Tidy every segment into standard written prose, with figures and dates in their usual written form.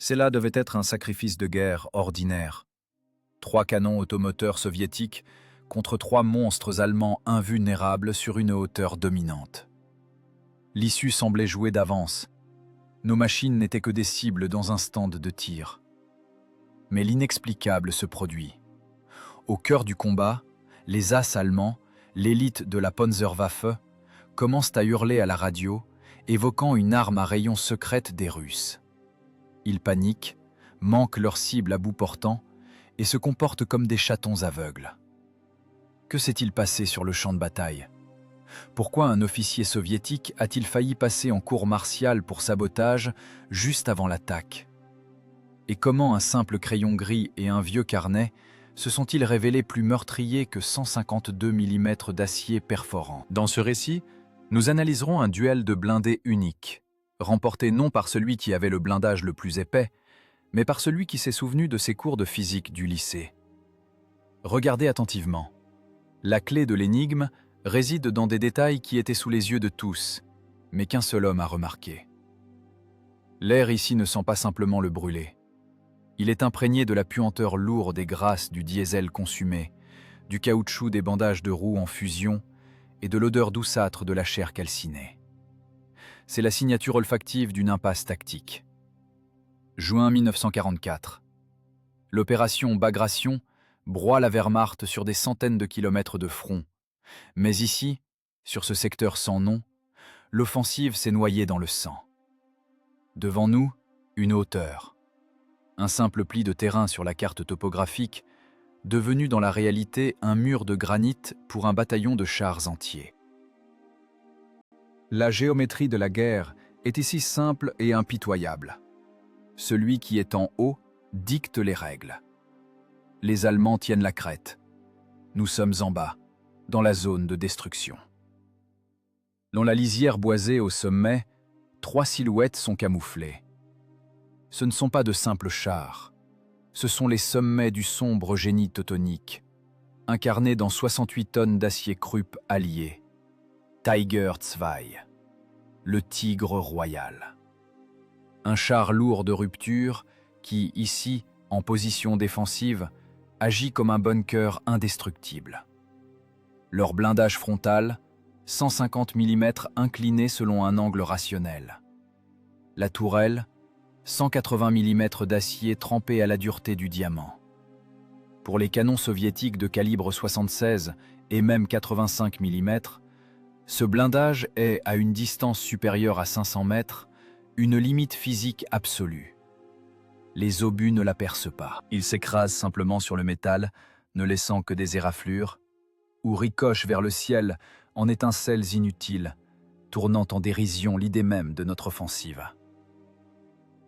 Cela devait être un sacrifice de guerre ordinaire. 3 canons automoteurs soviétiques contre 3 monstres allemands invulnérables sur une hauteur dominante. L'issue semblait jouée d'avance. Nos machines n'étaient que des cibles dans un stand de tir. Mais l'inexplicable se produit. Au cœur du combat, les As allemands, l'élite de la Panzerwaffe, commencent à hurler à la radio, évoquant une arme à rayon secrète des Russes. Ils paniquent, manquent leur cible à bout portant et se comportent comme des chatons aveugles. Que s'est-il passé sur le champ de bataille? Pourquoi un officier soviétique a-t-il failli passer en cour martiale pour sabotage juste avant l'attaque? Et comment un simple crayon gris et un vieux carnet se sont-ils révélés plus meurtriers que 152 mm d'acier perforant? Dans ce récit, nous analyserons un duel de blindés unique, remporté non par celui qui avait le blindage le plus épais, mais par celui qui s'est souvenu de ses cours de physique du lycée. Regardez attentivement. La clé de l'énigme réside dans des détails qui étaient sous les yeux de tous, mais qu'un seul homme a remarqué. L'air ici ne sent pas simplement le brûler. Il est imprégné de la puanteur lourde et grasse du diesel consumé, du caoutchouc des bandages de roues en fusion et de l'odeur douceâtre de la chair calcinée. C'est la signature olfactive d'une impasse tactique. Juin 1944. L'opération Bagration broie la Wehrmacht sur des centaines de kilomètres de front. Mais ici, sur ce secteur sans nom, l'offensive s'est noyée dans le sang. Devant nous, une hauteur. Un simple pli de terrain sur la carte topographique, devenu dans la réalité un mur de granit pour un bataillon de chars entiers. La géométrie de la guerre est ici simple et impitoyable. Celui qui est en haut dicte les règles. Les Allemands tiennent la crête. Nous sommes en bas, dans la zone de destruction. Dans la lisière boisée au sommet, 3 silhouettes sont camouflées. Ce ne sont pas de simples chars. Ce sont les sommets du sombre génie teutonique, incarnés dans 68 tonnes d'acier Krupp allié. Tiger II, le tigre royal. Un char lourd de rupture qui, ici, en position défensive, agit comme un bunker indestructible. Leur blindage frontal, 150 mm incliné selon un angle rationnel. La tourelle, 180 mm d'acier trempé à la dureté du diamant. Pour les canons soviétiques de calibre 76 et même 85 mm, ce blindage est, à une distance supérieure à 500 mètres, une limite physique absolue. Les obus ne la percent pas. Ils s'écrasent simplement sur le métal, ne laissant que des éraflures, ou ricochent vers le ciel en étincelles inutiles, tournant en dérision l'idée même de notre offensive.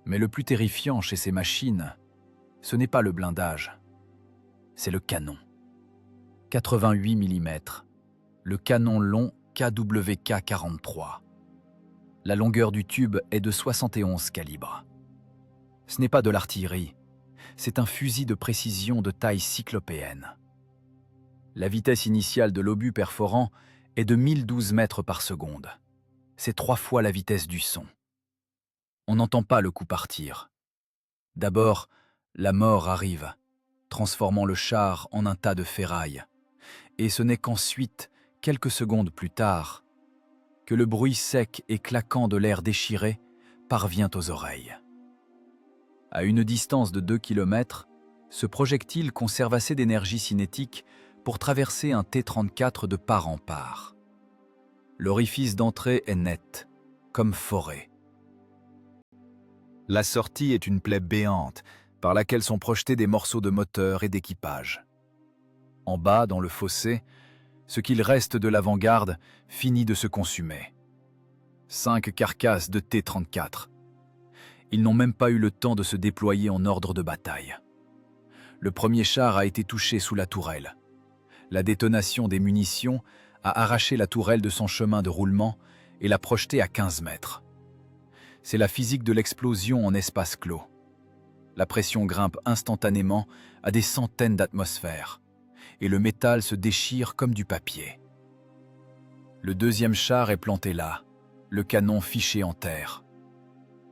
Mais le plus terrifiant chez ces machines, ce n'est pas le blindage, c'est le canon. 88 mm, le canon long KWK-43. La longueur du tube est de 71 calibres. Ce n'est pas de l'artillerie, c'est un fusil de précision de taille cyclopéenne. La vitesse initiale de l'obus perforant est de 1012 mètres par seconde. C'est 3 fois la vitesse du son. On n'entend pas le coup partir. D'abord, la mort arrive, transformant le char en un tas de ferraille. Et ce n'est qu'ensuite, quelques secondes plus tard, que le bruit sec et claquant de l'air déchiré parvient aux oreilles. À une distance de 2 km, ce projectile conserve assez d'énergie cinétique pour traverser un T-34 de part en part. L'orifice d'entrée est net, comme foré. La sortie est une plaie béante par laquelle sont projetés des morceaux de moteur et d'équipage. En bas, dans le fossé, ce qu'il reste de l'avant-garde finit de se consumer. 5 carcasses de T-34. Ils n'ont même pas eu le temps de se déployer en ordre de bataille. Le premier char a été touché sous la tourelle. La détonation des munitions a arraché la tourelle de son chemin de roulement et l'a projetée à 15 mètres. C'est la physique de l'explosion en espace clos. La pression grimpe instantanément à des centaines d'atmosphères et le métal se déchire comme du papier. Le deuxième char est planté là, le canon fiché en terre.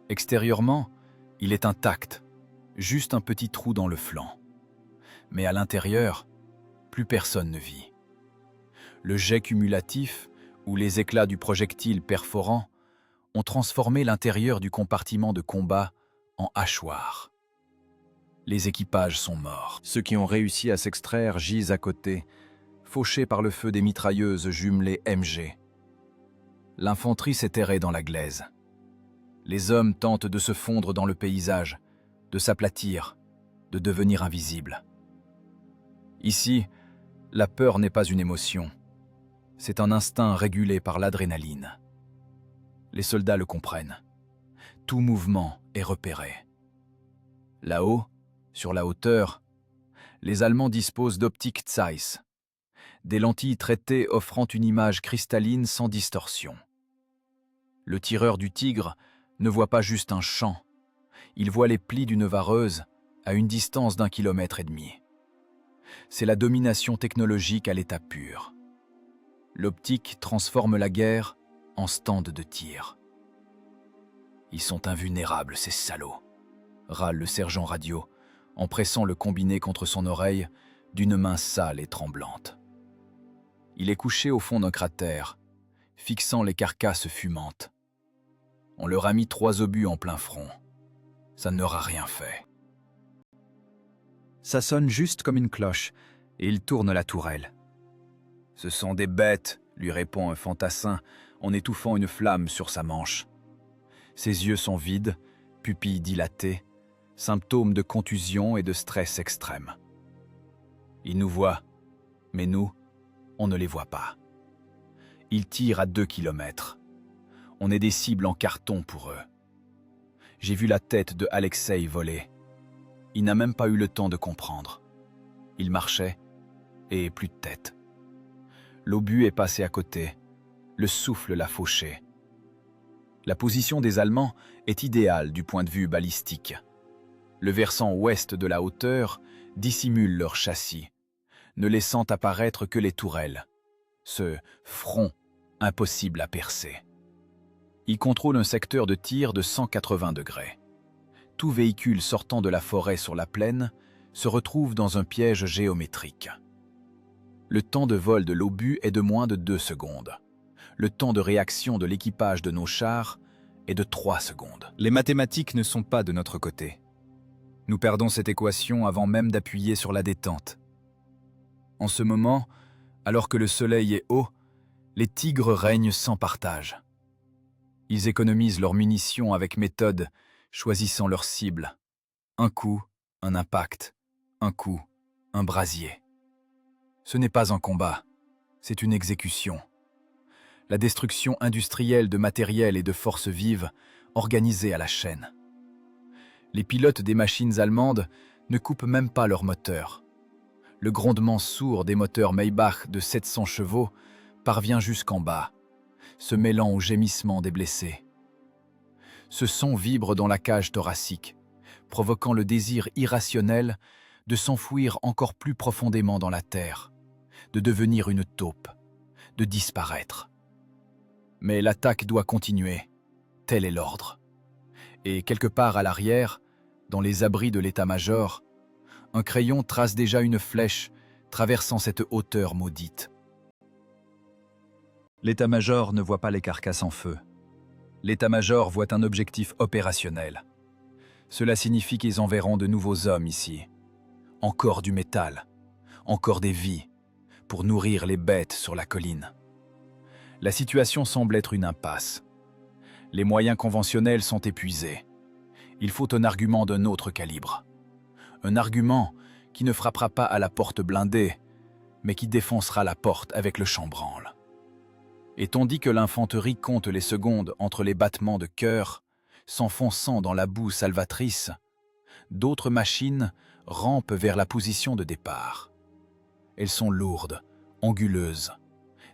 Extérieurement, Il est intact, juste un petit trou dans le flanc. Mais à l'intérieur, plus personne ne vit. Le jet cumulatif ou les éclats du projectile perforant ont transformé l'intérieur du compartiment de combat en hachoir. Les équipages sont morts. Ceux qui ont réussi à s'extraire gisent à côté, fauchés par le feu des mitrailleuses jumelées MG. L'infanterie s'est terrée dans la glaise. Les hommes tentent de se fondre dans le paysage, de s'aplatir, de devenir invisibles. Ici, la peur n'est pas une émotion. C'est un instinct régulé par l'adrénaline. Les soldats le comprennent. Tout mouvement est repéré. Là-haut, sur la hauteur, les Allemands disposent d'optiques Zeiss, des lentilles traitées offrant une image cristalline sans distorsion. Le tireur du Tigre ne voit pas juste un champ, il voit les plis d'une vareuse à une distance d'1,5 km. C'est la domination technologique à l'état pur. L'optique transforme la guerre en stand de tir. Ils sont invulnérables, ces salauds, râle le sergent radio, en pressant le combiné contre son oreille d'une main sale et tremblante. Il est couché au fond d'un cratère, fixant les carcasses fumantes. On leur a mis 3 obus en plein front. Ça ne leur a rien fait. Ça sonne juste comme une cloche, et il tourne la tourelle. « Ce sont des bêtes », lui répond un fantassin en étouffant une flamme sur sa manche. Ses yeux sont vides, pupilles dilatées, symptômes de contusion et de stress extrême. Ils nous voient, mais nous, on ne les voit pas. Ils tirent à 2 km. On est des cibles en carton pour eux. J'ai vu la tête de Alexei voler. Il n'a même pas eu le temps de comprendre. Il marchait, et plus de tête. L'obus est passé à côté. Le souffle l'a fauché. La position des Allemands est idéale du point de vue balistique. Le versant ouest de la hauteur dissimule leur châssis, ne laissant apparaître que les tourelles. Ce front impossible à percer. Ils contrôlent un secteur de tir de 180 degrés. Tout véhicule sortant de la forêt sur la plaine se retrouve dans un piège géométrique. Le temps de vol de l'obus est de moins de 2 secondes. Le temps de réaction de l'équipage de nos chars est de 3 secondes. Les mathématiques ne sont pas de notre côté. Nous perdons cette équation avant même d'appuyer sur la détente. En ce moment, alors que le soleil est haut, les tigres règnent sans partage. Ils économisent leurs munitions avec méthode, choisissant leur cible. Un coup, un impact. Un coup, un brasier. Ce n'est pas un combat, c'est une exécution. La destruction industrielle de matériel et de forces vives organisée à la chaîne. Les pilotes des machines allemandes ne coupent même pas leurs moteurs. Le grondement sourd des moteurs Maybach de 700 chevaux parvient jusqu'en bas, se mêlant au gémissement des blessés. Ce son vibre dans la cage thoracique, provoquant le désir irrationnel de s'enfouir encore plus profondément dans la terre, de devenir une taupe, de disparaître. Mais l'attaque doit continuer, tel est l'ordre. Et quelque part à l'arrière, dans les abris de l'état-major, un crayon trace déjà une flèche traversant cette hauteur maudite. L'état-major ne voit pas les carcasses en feu. L'état-major voit un objectif opérationnel. Cela signifie qu'ils enverront de nouveaux hommes ici. Encore du métal, encore des vies, pour nourrir les bêtes sur la colline. La situation semble être une impasse. Les moyens conventionnels sont épuisés. Il faut un argument d'un autre calibre. Un argument qui ne frappera pas à la porte blindée, mais qui défoncera la porte avec le chambranle. Et tandis que l'infanterie compte les secondes entre les battements de cœur, s'enfonçant dans la boue salvatrice, d'autres machines rampent vers la position de départ. Elles sont lourdes, anguleuses,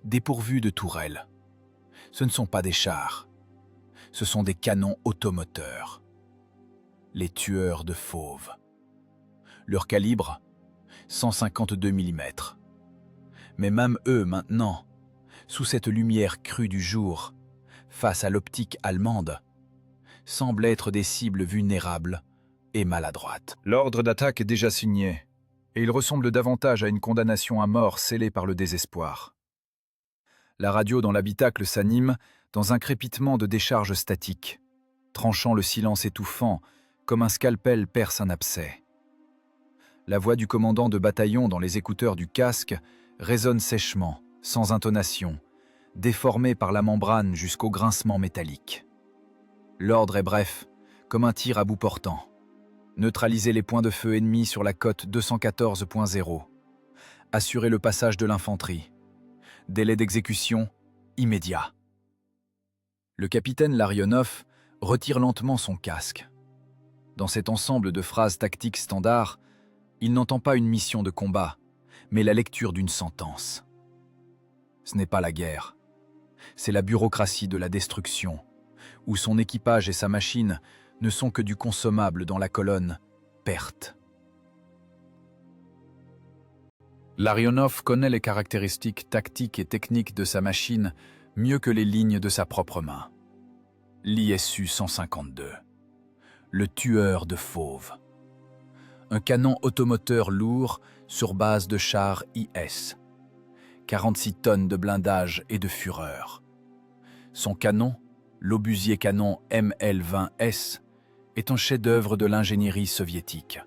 dépourvues de tourelles. Ce ne sont pas des chars, ce sont des canons automoteurs. Les tueurs de fauves. Leur calibre, 152 mm. Mais même eux maintenant, sous cette lumière crue du jour, face à l'optique allemande, semblent être des cibles vulnérables et maladroite. L'ordre d'attaque est déjà signé, et il ressemble davantage à une condamnation à mort scellée par le désespoir. La radio dans l'habitacle s'anime dans un crépitement de décharge statique, tranchant le silence étouffant comme un scalpel perce un abcès. La voix du commandant de bataillon dans les écouteurs du casque résonne sèchement, sans intonation, déformée par la membrane jusqu'au grincement métallique. L'ordre est bref, comme un tir à bout portant. Neutraliser les points de feu ennemis sur la côte 214.0. Assurer le passage de l'infanterie. Délai d'exécution immédiat. Le capitaine Larionov retire lentement son casque. Dans cet ensemble de phrases tactiques standards, il n'entend pas une mission de combat, mais la lecture d'une sentence. Ce n'est pas la guerre, c'est la bureaucratie de la destruction, où son équipage et sa machine ne sont que du consommable dans la colonne « perte ». Larionov connaît les caractéristiques tactiques et techniques de sa machine mieux que les lignes de sa propre main. L'ISU 152, le tueur de fauves. Un canon automoteur lourd sur base de chars IS. 46 tonnes de blindage et de fureur. Son canon, l'obusier canon ML-20S, est un chef-d'œuvre de l'ingénierie soviétique,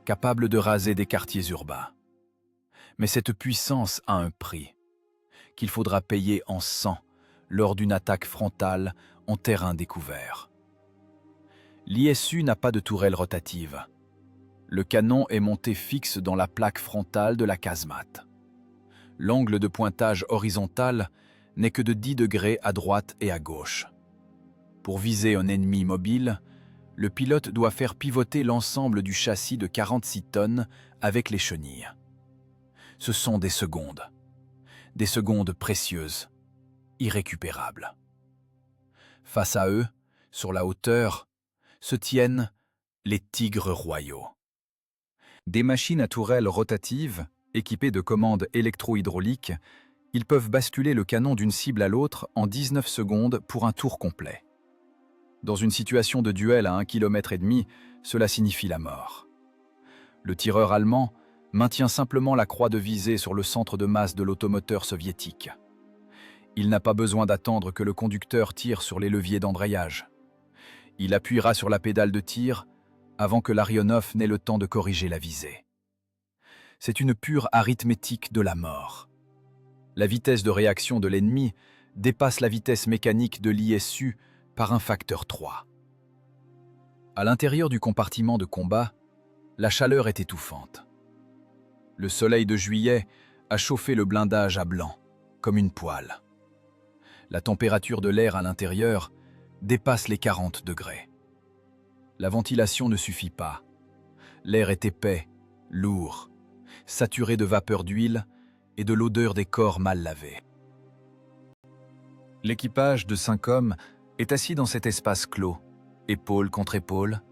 capable de raser des quartiers urbains. Mais cette puissance a un prix, qu'il faudra payer en sang lors d'une attaque frontale en terrain découvert. L'ISU n'a pas de tourelle rotative. Le canon est monté fixe dans la plaque frontale de la casemate. L'angle de pointage horizontal n'est que de 10 degrés à droite et à gauche. Pour viser un ennemi mobile, le pilote doit faire pivoter l'ensemble du châssis de 46 tonnes avec les chenilles. Ce sont des secondes précieuses, irrécupérables. Face à eux, sur la hauteur, se tiennent les tigres royaux. Des machines à tourelles rotatives, équipées de commandes électro-hydrauliques, ils peuvent basculer le canon d'une cible à l'autre en 19 secondes pour un tour complet. Dans une situation de duel à 1,5 km, cela signifie la mort. Le tireur allemand maintient simplement la croix de visée sur le centre de masse de l'automoteur soviétique. Il n'a pas besoin d'attendre que le conducteur tire sur les leviers d'embrayage. Il appuiera sur la pédale de tir avant que Larionov n'ait le temps de corriger la visée. C'est une pure arithmétique de la mort. La vitesse de réaction de l'ennemi dépasse la vitesse mécanique de l'ISU par un facteur 3. À l'intérieur du compartiment de combat, la chaleur est étouffante. Le soleil de juillet a chauffé le blindage à blanc, comme une poêle. La température de l'air à l'intérieur dépasse les 40 degrés. La ventilation ne suffit pas. L'air est épais, lourd, saturé de vapeur d'huile et de l'odeur des corps mal lavés. L'équipage de 5 hommes est assis dans cet espace clos, épaule contre épaule,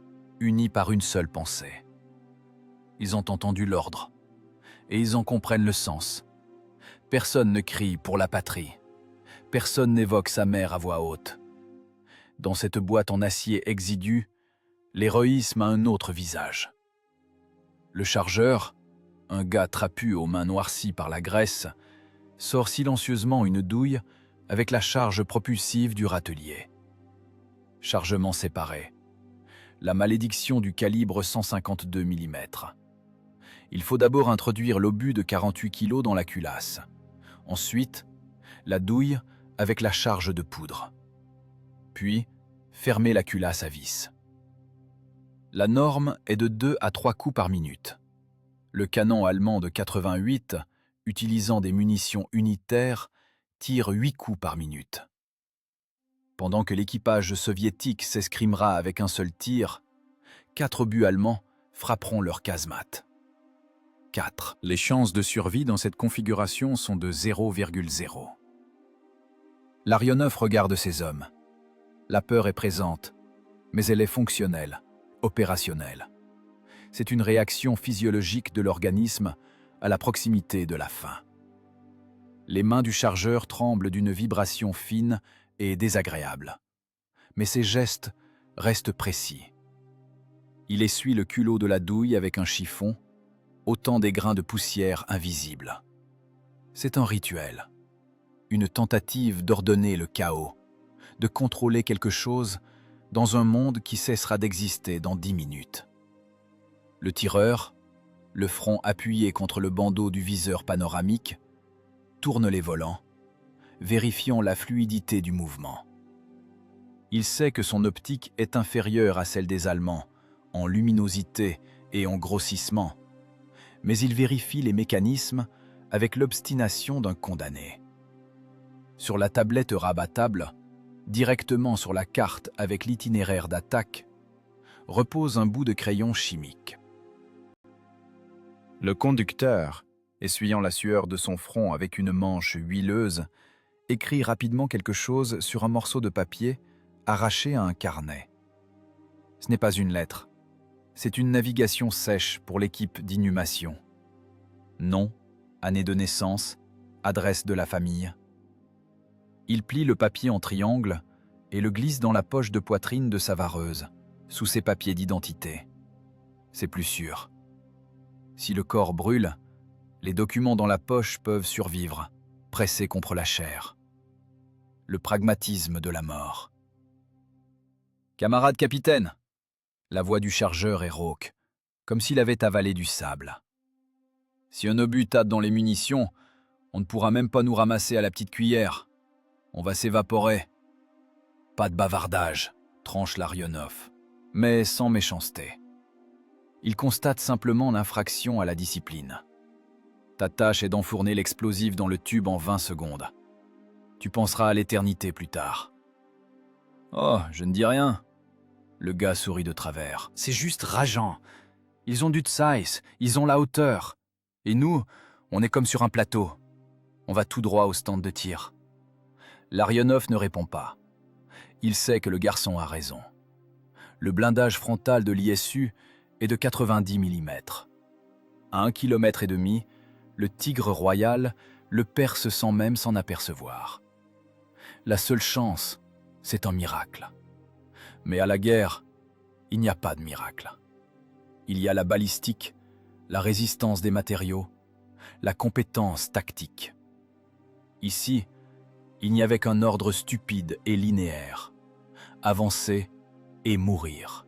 unis par une seule pensée. Ils ont entendu l'ordre, et ils en comprennent le sens. Personne ne crie pour la patrie. Personne n'évoque sa mère à voix haute. Dans cette boîte en acier exigu, l'héroïsme a un autre visage. Le chargeur, un gars trapu aux mains noircies par la graisse, sort silencieusement une douille avec la charge propulsive du râtelier. Chargement séparé. La malédiction du calibre 152 mm. Il faut d'abord introduire l'obus de 48 kg dans la culasse. Ensuite, la douille avec la charge de poudre. Puis, fermer la culasse à vis. La norme est de 2 à 3 coups par minute. Le canon allemand de 88, utilisant des munitions unitaires, tire 8 coups par minute. Pendant que l'équipage soviétique s'escrimera avec un seul tir, 4 obus allemands frapperont leur casemate. 4. Les chances de survie dans cette configuration sont de 0,0. Larionov regarde ses hommes. La peur est présente, mais elle est fonctionnelle, opérationnelle. C'est une réaction physiologique de l'organisme à la proximité de la faim. Les mains du chargeur tremblent d'une vibration fine et désagréable. Mais ses gestes restent précis. Il essuie le culot de la douille avec un chiffon, autant des grains de poussière invisibles. C'est un rituel, une tentative d'ordonner le chaos, de contrôler quelque chose dans un monde qui cessera d'exister dans 10 minutes. Le tireur, le front appuyé contre le bandeau du viseur panoramique, tourne les volants, vérifiant la fluidité du mouvement. Il sait que son optique est inférieure à celle des Allemands, en luminosité et en grossissement, mais il vérifie les mécanismes avec l'obstination d'un condamné. Sur la tablette rabattable, directement sur la carte avec l'itinéraire d'attaque, repose un bout de crayon chimique. Le conducteur, essuyant la sueur de son front avec une manche huileuse, écrit rapidement quelque chose sur un morceau de papier arraché à un carnet. Ce n'est pas une lettre, c'est une navigation sèche pour l'équipe d'inhumation. Nom, année de naissance, adresse de la famille. Il plie le papier en triangle et le glisse dans la poche de poitrine de sa vareuse, sous ses papiers d'identité. C'est plus sûr. Si le corps brûle, les documents dans la poche peuvent survivre, pressés contre la chair. Le pragmatisme de la mort. « Camarade capitaine !» La voix du chargeur est rauque, comme s'il avait avalé du sable. « Si un obus tape dans les munitions, on ne pourra même pas nous ramasser à la petite cuillère. On va s'évaporer. » Pas de bavardage, tranche Larionov, mais sans méchanceté. Il constate simplement l'infraction à la discipline. Ta tâche est d'enfourner l'explosif dans le tube en 20 secondes. Tu penseras à l'éternité plus tard. Oh, je ne dis rien. Le gars sourit de travers. C'est juste rageant. Ils ont du size, ils ont la hauteur. Et nous, on est comme sur un plateau. On va tout droit au stand de tir. Larionov ne répond pas. Il sait que le garçon a raison. Le blindage frontal de l'ISU est de 90 mm. À 1,5 km, le Tigre Royal le perce sans même s'en apercevoir. La seule chance, c'est un miracle. Mais à la guerre, il n'y a pas de miracle. Il y a la balistique, la résistance des matériaux, la compétence tactique. Ici, il n'y avait qu'un ordre stupide et linéaire. Avancer et mourir,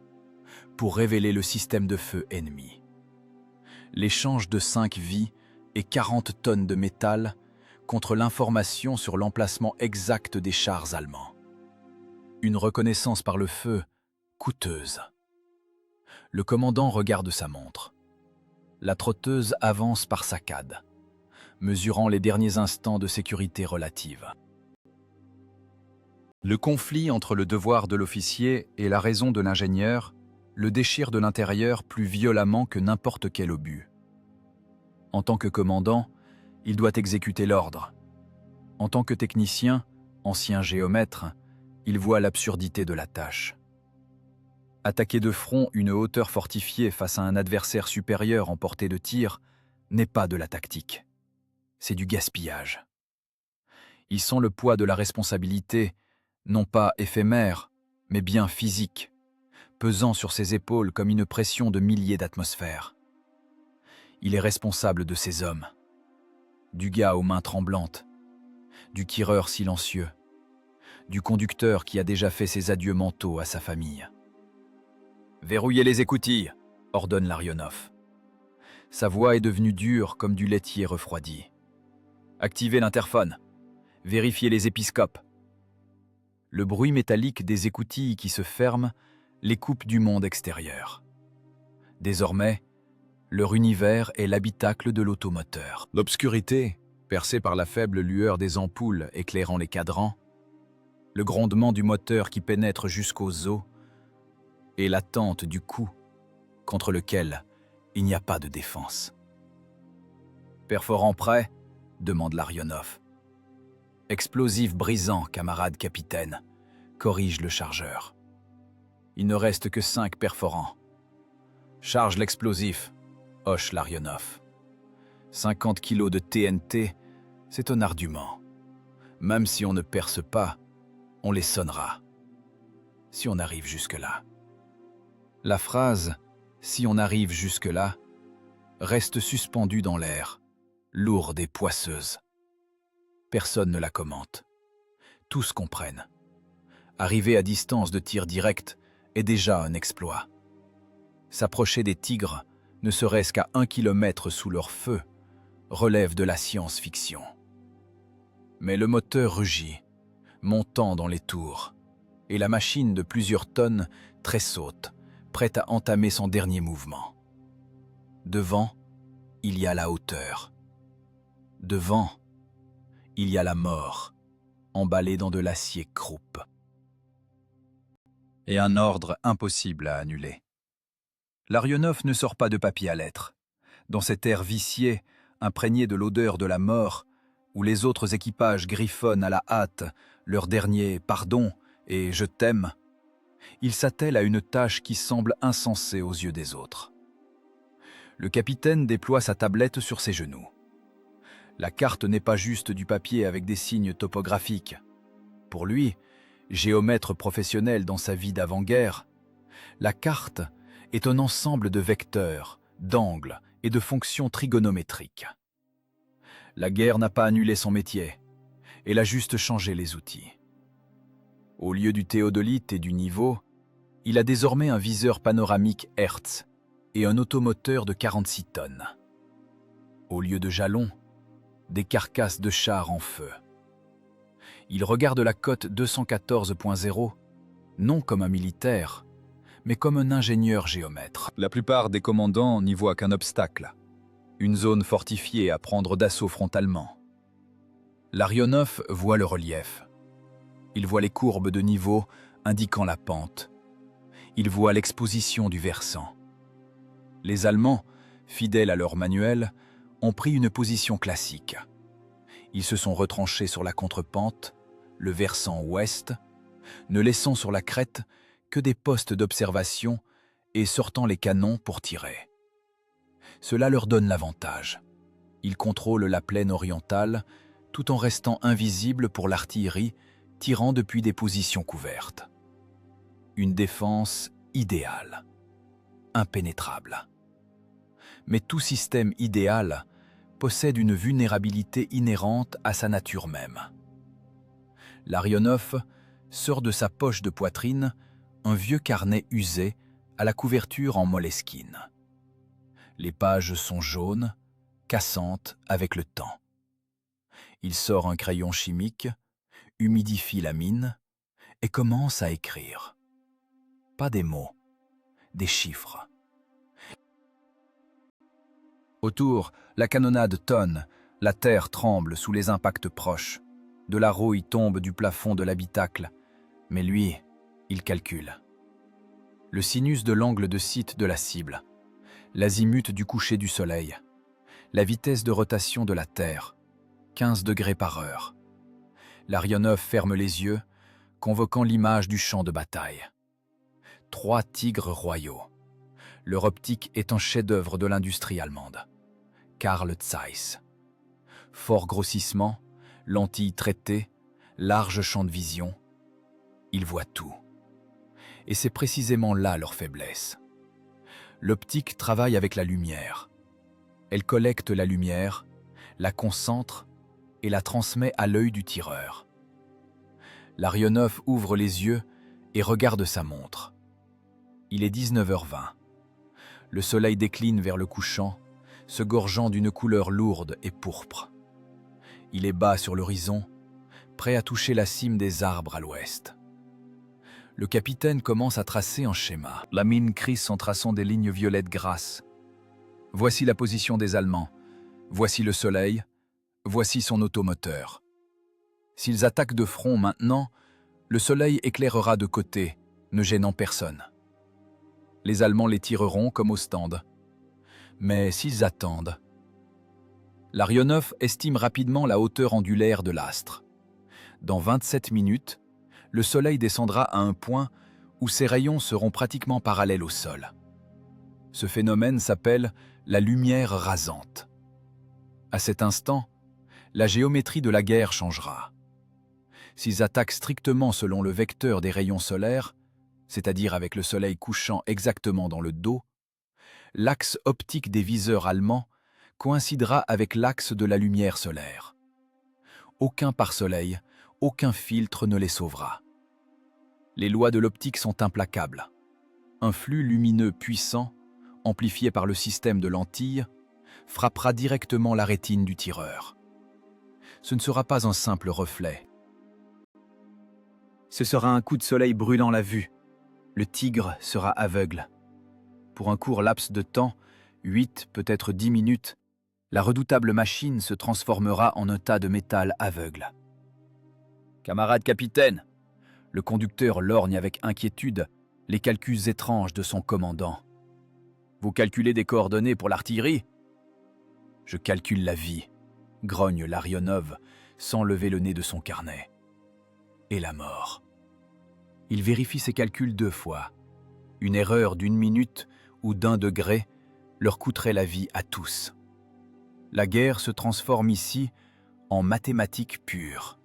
pour révéler le système de feu ennemi. L'échange de 5 vies et 40 tonnes de métal contre l'information sur l'emplacement exact des chars allemands. Une reconnaissance par le feu coûteuse. Le commandant regarde sa montre. La trotteuse avance par saccades, mesurant les derniers instants de sécurité relative. Le conflit entre le devoir de l'officier et la raison de l'ingénieur le déchire de l'intérieur plus violemment que n'importe quel obus. En tant que commandant, il doit exécuter l'ordre. En tant que technicien, ancien géomètre, il voit l'absurdité de la tâche. Attaquer de front une hauteur fortifiée face à un adversaire supérieur en portée de tir n'est pas de la tactique. C'est du gaspillage. Il sent le poids de la responsabilité, non pas éphémère, mais bien physique, pesant sur ses épaules comme une pression de milliers d'atmosphères. Il est responsable de ses hommes, du gars aux mains tremblantes, du tireur silencieux, du conducteur qui a déjà fait ses adieux mentaux à sa famille. « Verrouillez les écoutilles !» ordonne Larionov. Sa voix est devenue dure comme du laitier refroidi. « Activez l'interphone. Vérifiez les épiscopes. » Le bruit métallique des écoutilles qui se ferment les coupe du monde extérieur. Désormais, leur univers est l'habitacle de l'automoteur. L'obscurité, percée par la faible lueur des ampoules éclairant les cadrans, le grondement du moteur qui pénètre jusqu'aux os, et l'attente du coup contre lequel il n'y a pas de défense. « Perforant prêt ?» demande Larionov. « Explosif brisant, camarade capitaine », corrige le chargeur. Il ne reste que 5 perforants. « Charge l'explosif », hoche Larionov. 50 kilos de TNT, c'est un argument. Même si on ne perce pas, on les sonnera. Si on arrive jusque-là. La phrase si on arrive jusque-là, reste suspendue dans l'air, lourde et poisseuse. Personne ne la commente. Tous comprennent. Arriver à distance de tir direct est déjà un exploit. S'approcher des tigres, ne serait-ce qu'à 1 kilomètre sous leur feu, relève de la science-fiction. Mais le moteur rugit, montant dans les tours, et la machine de plusieurs tonnes tressaute, prête à entamer son dernier mouvement. Devant, il y a la hauteur. Devant, il y a la mort, emballée dans de l'acier croupe. Et un ordre impossible à annuler. L'Arionov ne sort pas de papier à lettres. Dans cet air vicié, imprégné de l'odeur de la mort, où les autres équipages griffonnent à la hâte leur dernier « pardon » et « je t'aime », il s'attelle à une tâche qui semble insensée aux yeux des autres. Le capitaine déploie sa tablette sur ses genoux. La carte n'est pas juste du papier avec des signes topographiques. Pour lui, géomètre professionnel dans sa vie d'avant-guerre, la carte est un ensemble de vecteurs, d'angles et de fonctions trigonométriques. La guerre n'a pas annulé son métier, elle a juste changé les outils. Au lieu du théodolite et du niveau, il a désormais un viseur panoramique Hertz et un automoteur de 46 tonnes. Au lieu de jalons, des carcasses de chars en feu. Il regarde la cote 214.0, non comme un militaire, mais comme un ingénieur géomètre. La plupart des commandants n'y voient qu'un obstacle, une zone fortifiée à prendre d'assaut frontalement. L'Arionov voit le relief. Il voit les courbes de niveau indiquant la pente. Il voit l'exposition du versant. Les Allemands, fidèles à leur manuel, ont pris une position classique. Ils se sont retranchés sur la contrepente, le versant ouest, ne laissant sur la crête que des postes d'observation et sortant les canons pour tirer. Cela leur donne l'avantage. Ils contrôlent la plaine orientale tout en restant invisibles pour l'artillerie tirant depuis des positions couvertes. Une défense idéale, impénétrable. Mais tout système idéal possède une vulnérabilité inhérente à sa nature même. L'Arionov sort de sa poche de poitrine un vieux carnet usé à la couverture en moleskine. Les pages sont jaunes, cassantes avec le temps. Il sort un crayon chimique, humidifie la mine et commence à écrire. Pas des mots, des chiffres. Autour, la canonnade tonne, la terre tremble sous les impacts proches. De la rouille tombe du plafond de l'habitacle, mais lui, il calcule. Le sinus de l'angle de site de la cible, l'azimut du coucher du soleil, la vitesse de rotation de la Terre, 15 degrés par heure. L'Arionov ferme les yeux, convoquant l'image du champ de bataille. 3 tigres royaux. Leur optique est un chef-d'œuvre de l'industrie allemande. Carl Zeiss. Fort grossissement, lentilles traitées, large champ de vision. Ils voient tout. Et c'est précisément là leur faiblesse. L'optique travaille avec la lumière. Elle collecte la lumière, la concentre et la transmet à l'œil du tireur. L'Arionov ouvre les yeux et regarde sa montre. Il est 19h20. Le soleil décline vers le couchant, se gorgeant d'une couleur lourde et pourpre. Il est bas sur l'horizon, prêt à toucher la cime des arbres à l'ouest. Le capitaine commence à tracer un schéma. La mine crisse en traçant des lignes violettes grasses. Voici la position des Allemands. Voici le soleil. Voici son automoteur. S'ils attaquent de front maintenant, le soleil éclairera de côté, ne gênant personne. Les Allemands les tireront comme au stand. Mais s'ils attendent... L'Arionov estime rapidement la hauteur ondulaire de l'astre. Dans 27 minutes, le soleil descendra à un point où ses rayons seront pratiquement parallèles au sol. Ce phénomène s'appelle la lumière rasante. À cet instant, la géométrie de la guerre changera. S'ils attaquent strictement selon le vecteur des rayons solaires, c'est-à-dire avec le soleil couchant exactement dans le dos, L'axe optique des viseurs allemands coïncidera avec l'axe de la lumière solaire. Aucun pare-soleil, aucun filtre ne les sauvera. Les lois de l'optique sont implacables. Un flux lumineux puissant, amplifié par le système de lentilles, frappera directement la rétine du tireur. Ce ne sera pas un simple reflet. Ce sera un coup de soleil brûlant la vue. Le tigre sera aveugle. Pour un court laps de temps, 8, peut-être 10 minutes, la redoutable machine se transformera en un tas de métal aveugle. « Camarade capitaine !» Le conducteur lorgne avec inquiétude les calculs étranges de son commandant. « Vous calculez des coordonnées pour l'artillerie ?»« Je calcule la vie », grogne Larionov sans lever le nez de son carnet. « Et la mort ?» Il vérifie ses calculs 2 fois. Une erreur d'1 minute ou d'1 degré leur coûterait la vie à tous. La guerre se transforme ici en mathématiques pures.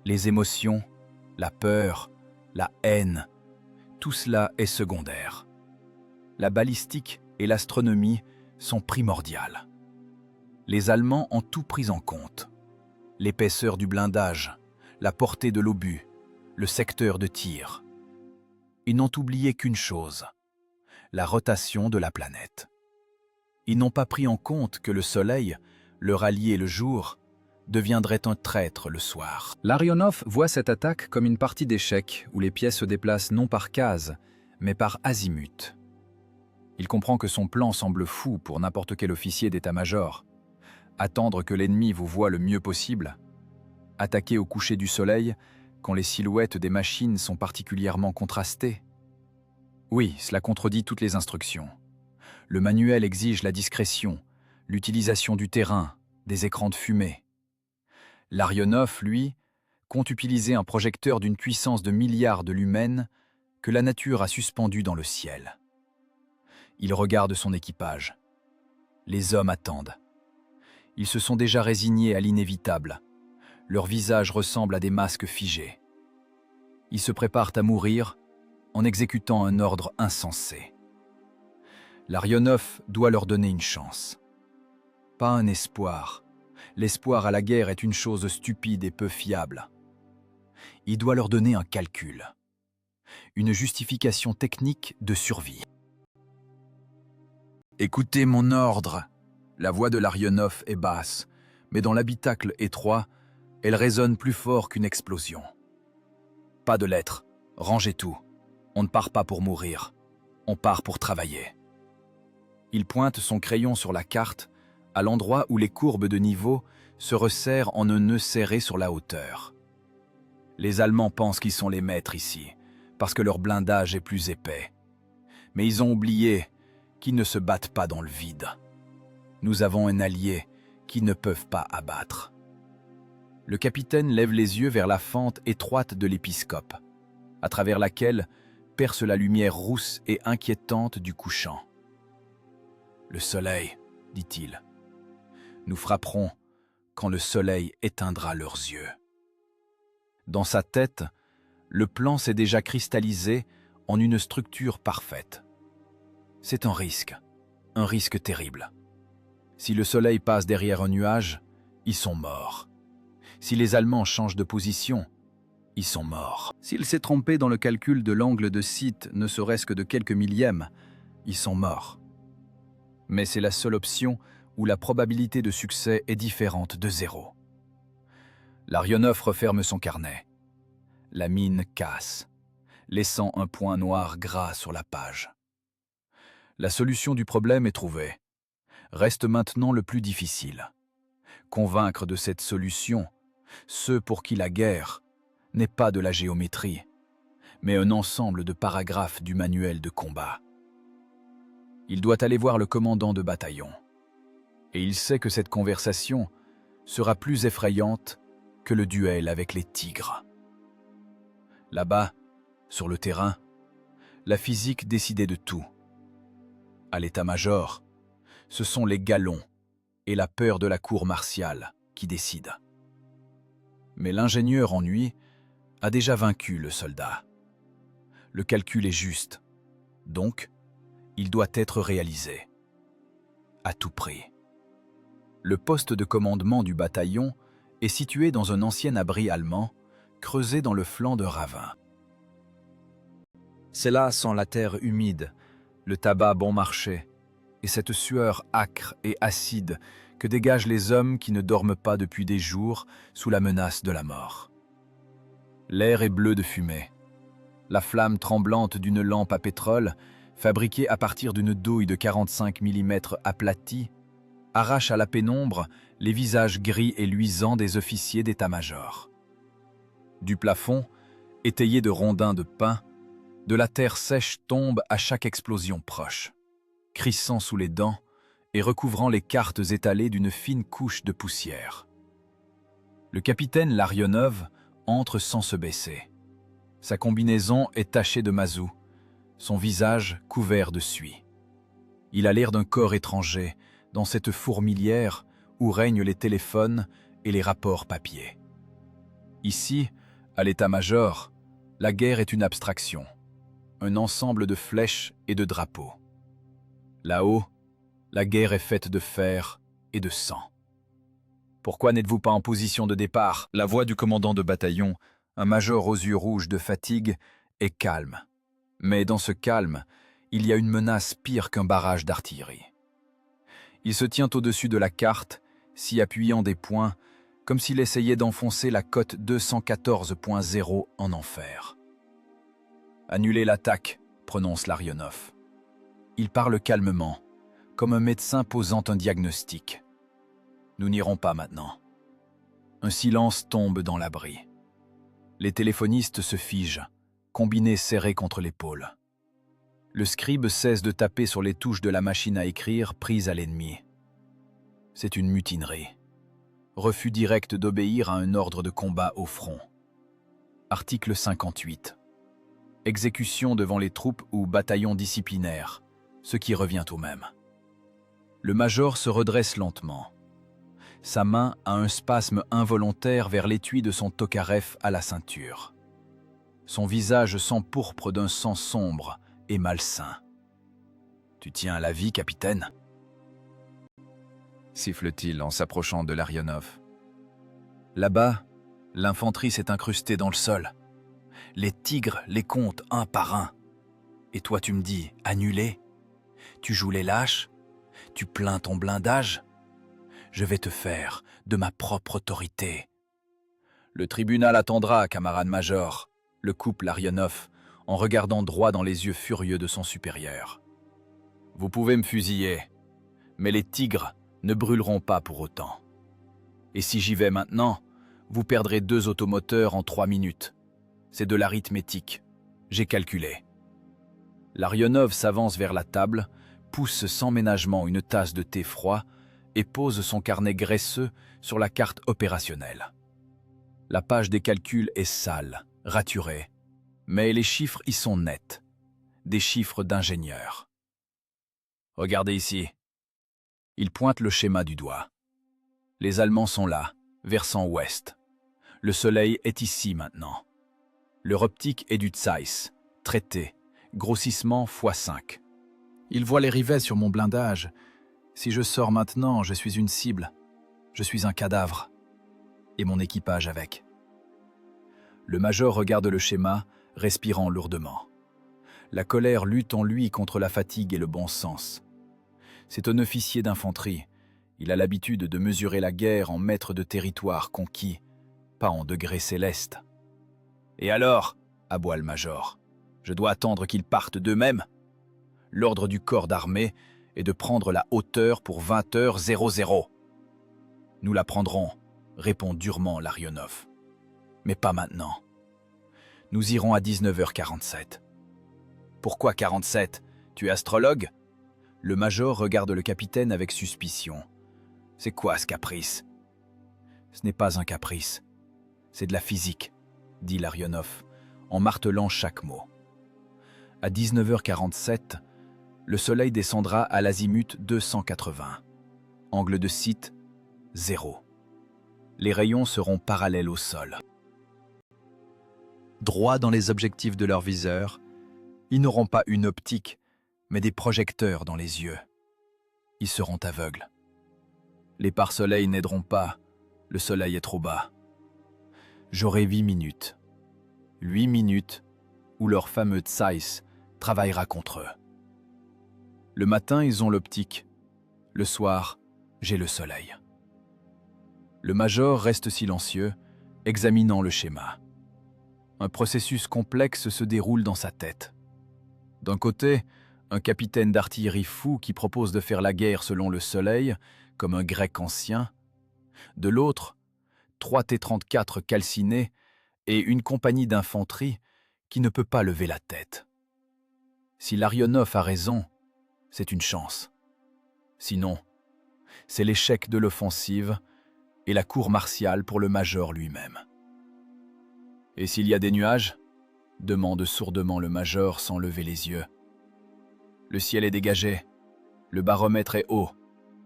Les émotions, la peur, la haine, tout cela est secondaire. La balistique et l'astronomie sont primordiales. Les Allemands ont tout pris en compte. L'épaisseur du blindage, la portée de l'obus, le secteur de tir. Ils n'ont oublié qu'une chose, la rotation de la planète. Ils n'ont pas pris en compte que le Soleil, leur allié le jour, deviendrait un traître le soir. Larionov voit cette attaque comme une partie d'échecs où les pièces se déplacent non par case, mais par azimut. Il comprend que son plan semble fou pour n'importe quel officier d'état-major. Attendre que l'ennemi vous voie le mieux possible, attaquer au coucher du soleil quand les silhouettes des machines sont particulièrement contrastées. Oui, cela contredit toutes les instructions. Le manuel exige la discrétion, l'utilisation du terrain, des écrans de fumée. Larionov, lui, compte utiliser un projecteur d'une puissance de milliards de lumens que la nature a suspendu dans le ciel. Il regarde son équipage. Les hommes attendent. Ils se sont déjà résignés à l'inévitable. Leurs visages ressemblent à des masques figés. Ils se préparent à mourir en exécutant un ordre insensé. Larionov doit leur donner une chance. Pas un espoir. L'espoir à la guerre est une chose stupide et peu fiable. Il doit leur donner un calcul. Une justification technique de survie. « Écoutez mon ordre !» La voix de Larionov est basse, mais dans l'habitacle étroit, elle résonne plus fort qu'une explosion. « Pas de lettres, rangez tout. On ne part pas pour mourir, on part pour travailler. » Il pointe son crayon sur la carte, à l'endroit où les courbes de niveau se resserrent en un nœud serré sur la hauteur. Les Allemands pensent qu'ils sont les maîtres ici, parce que leur blindage est plus épais. Mais ils ont oublié qu'ils ne se battent pas dans le vide. Nous avons un allié qu'ils ne peuvent pas abattre. Le capitaine lève les yeux vers la fente étroite de l'épiscope, à travers laquelle perce la lumière rousse et inquiétante du couchant. « Le soleil, dit-il. Nous frapperons quand le soleil éteindra leurs yeux. » Dans sa tête, le plan s'est déjà cristallisé en une structure parfaite. C'est un risque terrible. Si le soleil passe derrière un nuage, ils sont morts. Si les Allemands changent de position, ils sont morts. S'il s'est trompé dans le calcul de l'angle de Sith ne serait-ce que de quelques millièmes, ils sont morts. Mais c'est la seule option où la probabilité de succès est différente de 0. Larionov referme son carnet. La mine casse, laissant un point noir gras sur la page. La solution du problème est trouvée. Reste maintenant le plus difficile. Convaincre de cette solution ceux pour qui la guerre n'est pas de la géométrie, mais un ensemble de paragraphes du manuel de combat. Il doit aller voir le commandant de bataillon. Et il sait que cette conversation sera plus effrayante que le duel avec les tigres. Là-bas, sur le terrain, la physique décidait de tout. À l'état-major, ce sont les galons et la peur de la cour martiale qui décident. Mais l'ingénieur en lui a déjà vaincu le soldat. Le calcul est juste. Donc, Il doit être réalisé. À tout prix. Le poste de commandement du bataillon est situé dans un ancien abri allemand, creusé dans le flanc d'un ravin. C'est là, sans la terre humide, le tabac bon marché, et cette sueur âcre et acide que dégagent les hommes qui ne dorment pas depuis des jours sous la menace de la mort. L'air est bleu de fumée. La flamme tremblante d'une lampe à pétrole, fabriquée à partir d'une douille de 45 mm aplatie, arrache à la pénombre les visages gris et luisants des officiers d'état-major. Du plafond, étayé de rondins de pin, de la terre sèche tombe à chaque explosion proche, crissant sous les dents et recouvrant les cartes étalées d'une fine couche de poussière. Le capitaine Larionov entre sans se baisser. Sa combinaison est tachée de mazout, son visage couvert de suie. Il a l'air d'un corps étranger, dans cette fourmilière où règnent les téléphones et les rapports papier. Ici, à l'état-major, la guerre est une abstraction, un ensemble de flèches et de drapeaux. Là-haut, la guerre est faite de fer et de sang. Pourquoi n'êtes-vous pas en position de départ? La voix du commandant de bataillon, un major aux yeux rouges de fatigue, est calme. Mais dans ce calme, il y a une menace pire qu'un barrage d'artillerie. Il se tient au-dessus de la carte, s'y appuyant des poings, comme s'il essayait d'enfoncer la cote 214.0 en enfer. « Annulez l'attaque », prononce Larionov. Il parle calmement, comme un médecin posant un diagnostic. Nous n'irons pas maintenant. Un silence tombe dans l'abri. Les téléphonistes se figent, combinés serrés contre l'épaule. Le scribe cesse de taper sur les touches de la machine à écrire prise à l'ennemi. C'est une mutinerie. Refus direct d'obéir à un ordre de combat au front. Article 58. Exécution devant les troupes ou bataillons disciplinaires, ce qui revient au même. Le major se redresse lentement. Sa main a un spasme involontaire vers l'étui de son Tokarev à la ceinture. Son visage s'empourpre d'un sang sombre et malsain. « Tu tiens à la vie, capitaine ?» siffle-t-il en s'approchant de Larionov. Là-bas, l'infanterie s'est incrustée dans le sol. Les tigres les comptent un par un. Et toi tu me dis « annuler » ? Tu joues les lâches ? Tu plains ton blindage ? Je vais te faire de ma propre autorité. Le tribunal attendra, camarade major, le coupe Larionov, en regardant droit dans les yeux furieux de son supérieur. Vous pouvez me fusiller, mais les tigres ne brûleront pas pour autant. Et si j'y vais maintenant, vous perdrez 2 automoteurs en 3 minutes. C'est de l'arithmétique. J'ai calculé. Larionov s'avance vers la table, pousse sans ménagement une tasse de thé froid et pose son carnet graisseux sur la carte opérationnelle. La page des calculs est sale, raturée, mais les chiffres y sont nets. Des chiffres d'ingénieur. Regardez ici. Il pointe le schéma du doigt. Les Allemands sont là, versant ouest. Le soleil est ici maintenant. Leur optique est du Zeiss, traité, grossissement x5. Ils voient les rivets sur mon blindage. Si je sors maintenant, je suis une cible. Je suis un cadavre. Et mon équipage avec. Le major regarde le schéma, respirant lourdement. La colère lutte en lui contre la fatigue et le bon sens. C'est un officier d'infanterie. Il a l'habitude de mesurer la guerre en mètres de territoire conquis, pas en degrés célestes. « Et alors ?» aboie le major. « Je dois attendre qu'ils partent d'eux-mêmes ?» L'ordre du corps d'armée est de prendre la hauteur pour 20h00. « Nous la prendrons », répond durement Larionov. « Mais pas maintenant. Nous irons à 19h47. » « Pourquoi 47 ? Tu es astrologue ?» Le major regarde le capitaine avec suspicion. « C'est quoi ce caprice ?»« Ce n'est pas un caprice. C'est de la physique, » dit Larionov, en martelant chaque mot. À 19h47, le soleil descendra à l'azimut 280. Angle de site, 0. Les rayons seront parallèles au sol. Droit dans les objectifs de leur viseur, ils n'auront pas une optique, mais des projecteurs dans les yeux. Ils seront aveugles. Les pare-soleils n'aideront pas, le soleil est trop bas. J'aurai 8 minutes. 8 minutes où leur fameux Zeiss travaillera contre eux. Le matin, ils ont l'optique. Le soir, j'ai le soleil. Le major reste silencieux, examinant le schéma. Un processus complexe se déroule dans sa tête. D'un côté, un capitaine d'artillerie fou qui propose de faire la guerre selon le soleil, comme un grec ancien. De l'autre, 3 T-34 calcinés et une compagnie d'infanterie qui ne peut pas lever la tête. Si Larionov a raison, c'est une chance. Sinon, c'est l'échec de l'offensive et la cour martiale pour le major lui-même. « Et s'il y a des nuages ?» demande sourdement le major sans lever les yeux. « Le ciel est dégagé, le baromètre est haut, »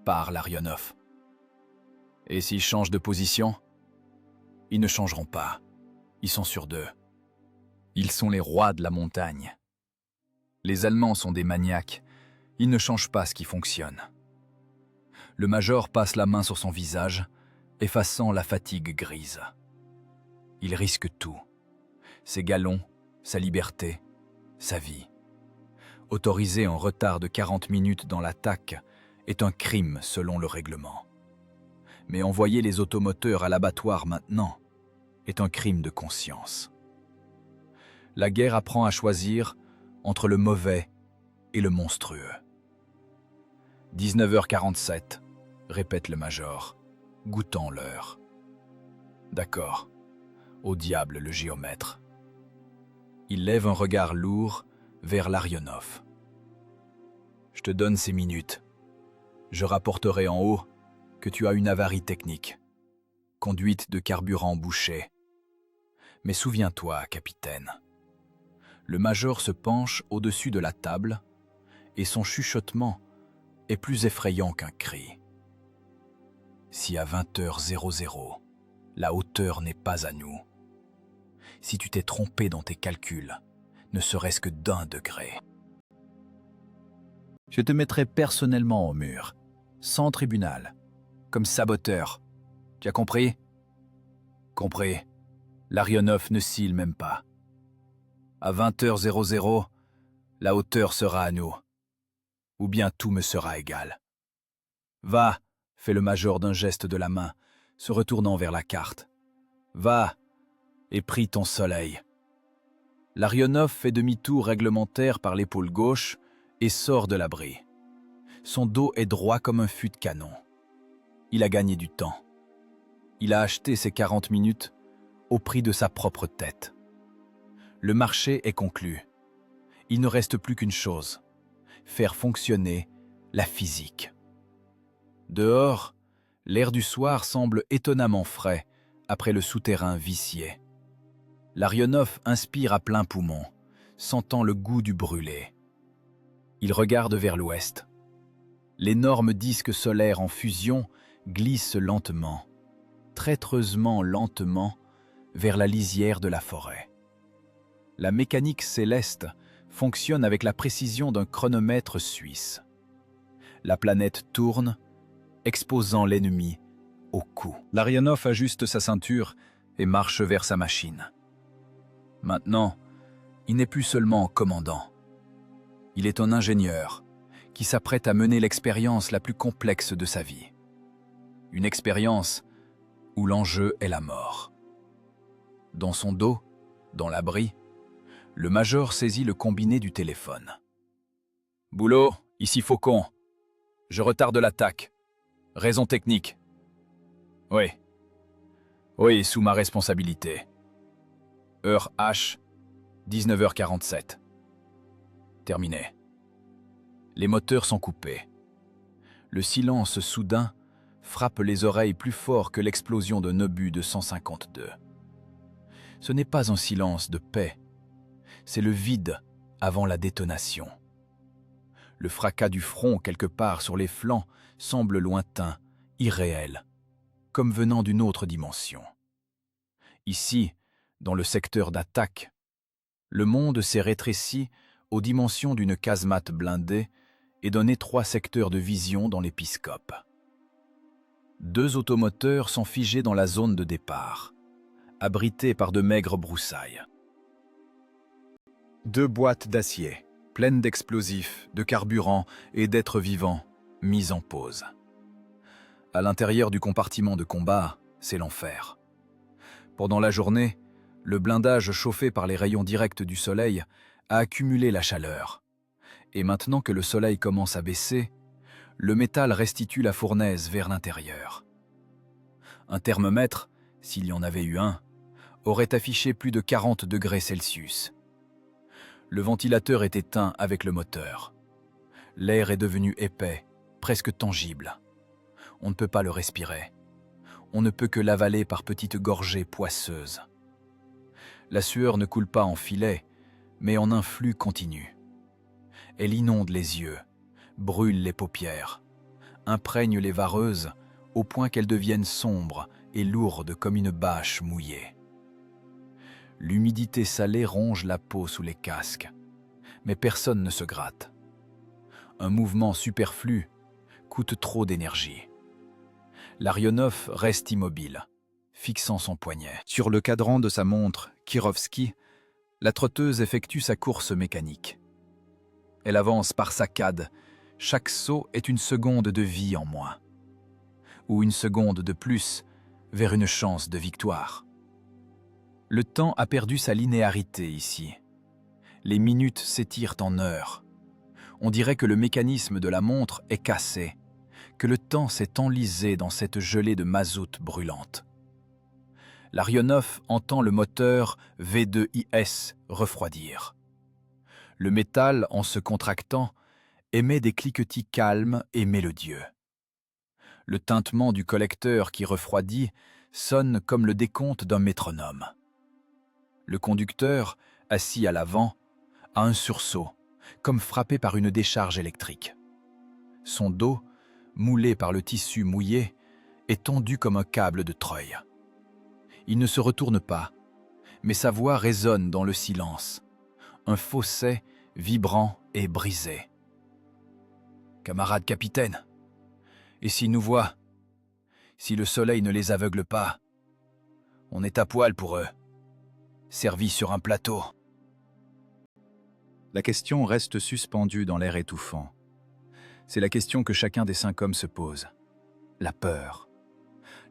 part Larionov. « Et s'ils changent de position ?» Ils ne changeront pas, ils sont sûrs d'eux. Ils sont les rois de la montagne. Les Allemands sont des maniaques, ils ne changent pas ce qui fonctionne. Le major passe la main sur son visage, effaçant la fatigue grise. Il risque tout. Ses galons, sa liberté, sa vie. Autoriser un retard de 40 minutes dans l'attaque est un crime selon le règlement. Mais envoyer les automoteurs à l'abattoir maintenant est un crime de conscience. La guerre apprend à choisir entre le mauvais et le monstrueux. 19h47, répète le major, goûtant l'heure. D'accord, au diable le géomètre. Il lève un regard lourd vers Larionov. Je te donne ces minutes. Je rapporterai en haut que tu as une avarie technique. Conduite de carburant bouchée. Mais souviens-toi, capitaine. Le major se penche au-dessus de la table et son chuchotement est plus effrayant qu'un cri. Si à 20h00, la hauteur n'est pas à nous, si tu t'es trompé dans tes calculs, ne serait-ce que d'1 degré, je te mettrai personnellement au mur, sans tribunal, comme saboteur. Tu as compris? Compris. Larionov ne cille même pas. À 20h00, la hauteur sera à nous. Ou bien tout me sera égal. Va, fait le major d'un geste de la main, se retournant vers la carte. Va, et prie ton soleil. Larionov fait demi-tour réglementaire par l'épaule gauche et sort de l'abri. Son dos est droit comme un fût de canon. Il a gagné du temps. Il a acheté ses 40 minutes au prix de sa propre tête. Le marché est conclu. Il ne reste plus qu'une chose, faire fonctionner la physique. Dehors, l'air du soir semble étonnamment frais après le souterrain vicié. Larionov inspire à plein poumon, sentant le goût du brûlé. Il regarde vers l'ouest. L'énorme disque solaire en fusion glisse lentement, traîtreusement lentement, vers la lisière de la forêt. La mécanique céleste fonctionne avec la précision d'un chronomètre suisse. La planète tourne, exposant l'ennemi au cou. Larionov ajuste sa ceinture et marche vers sa machine. Maintenant, il n'est plus seulement commandant. Il est un ingénieur qui s'apprête à mener l'expérience la plus complexe de sa vie. Une expérience où l'enjeu est la mort. Dans son dos, dans l'abri, le major saisit le combiné du téléphone. « Boulot, ici Faucon. Je retarde l'attaque. Raison technique. »« Oui. Oui, sous ma responsabilité. Heure H, 19h47. Terminé. » Les moteurs sont coupés. Le silence soudain frappe les oreilles plus fort que l'explosion d'un obus de 152. Ce n'est pas un silence de paix, c'est le vide avant la détonation. Le fracas du front quelque part sur les flancs semble lointain, irréel, comme venant d'une autre dimension. Ici, dans le secteur d'attaque, le monde s'est rétréci aux dimensions d'une casemate blindée et donnait 3 secteurs de vision dans l'épiscope. 2 automoteurs sont figés dans la zone de départ, abrités par de maigres broussailles. 2 boîtes d'acier, pleines d'explosifs, de carburant et d'êtres vivants, mises en pause. À l'intérieur du compartiment de combat, c'est l'enfer. Pendant la journée, le blindage chauffé par les rayons directs du soleil a accumulé la chaleur. Et maintenant que le soleil commence à baisser, le métal restitue la fournaise vers l'intérieur. Un thermomètre, s'il y en avait eu un, aurait affiché plus de 40 degrés Celsius. Le ventilateur est éteint avec le moteur. L'air est devenu épais, presque tangible. On ne peut pas le respirer. On ne peut que l'avaler par petites gorgées poisseuses. La sueur ne coule pas en filet, mais en un flux continu. Elle inonde les yeux, brûle les paupières, imprègne les vareuses au point qu'elles deviennent sombres et lourdes comme une bâche mouillée. L'humidité salée ronge la peau sous les casques, mais personne ne se gratte. Un mouvement superflu coûte trop d'énergie. Larionov reste immobile, fixant son poignet. Sur le cadran de sa montre Kirovski, la trotteuse effectue sa course mécanique. Elle avance par saccades. Chaque saut est une seconde de vie en moins. Ou une seconde de plus vers une chance de victoire. Le temps a perdu sa linéarité ici. Les minutes s'étirent en heures. On dirait que le mécanisme de la montre est cassé, que le temps s'est enlisé dans cette gelée de mazout brûlante. Larionov entend le moteur V2IS refroidir. Le métal, en se contractant, émet des cliquetis calmes et mélodieux. Le tintement du collecteur qui refroidit sonne comme le décompte d'un métronome. Le conducteur, assis à l'avant, a un sursaut, comme frappé par une décharge électrique. Son dos, moulé par le tissu mouillé, est tendu comme un câble de treuil. Il ne se retourne pas, mais sa voix résonne dans le silence, un fausset vibrant et brisé. « Camarade capitaine, et s'ils nous voient, si le soleil ne les aveugle pas, on est à poil pour eux, servis sur un plateau. » La question reste suspendue dans l'air étouffant. C'est la question que chacun des 5 hommes se pose. La peur.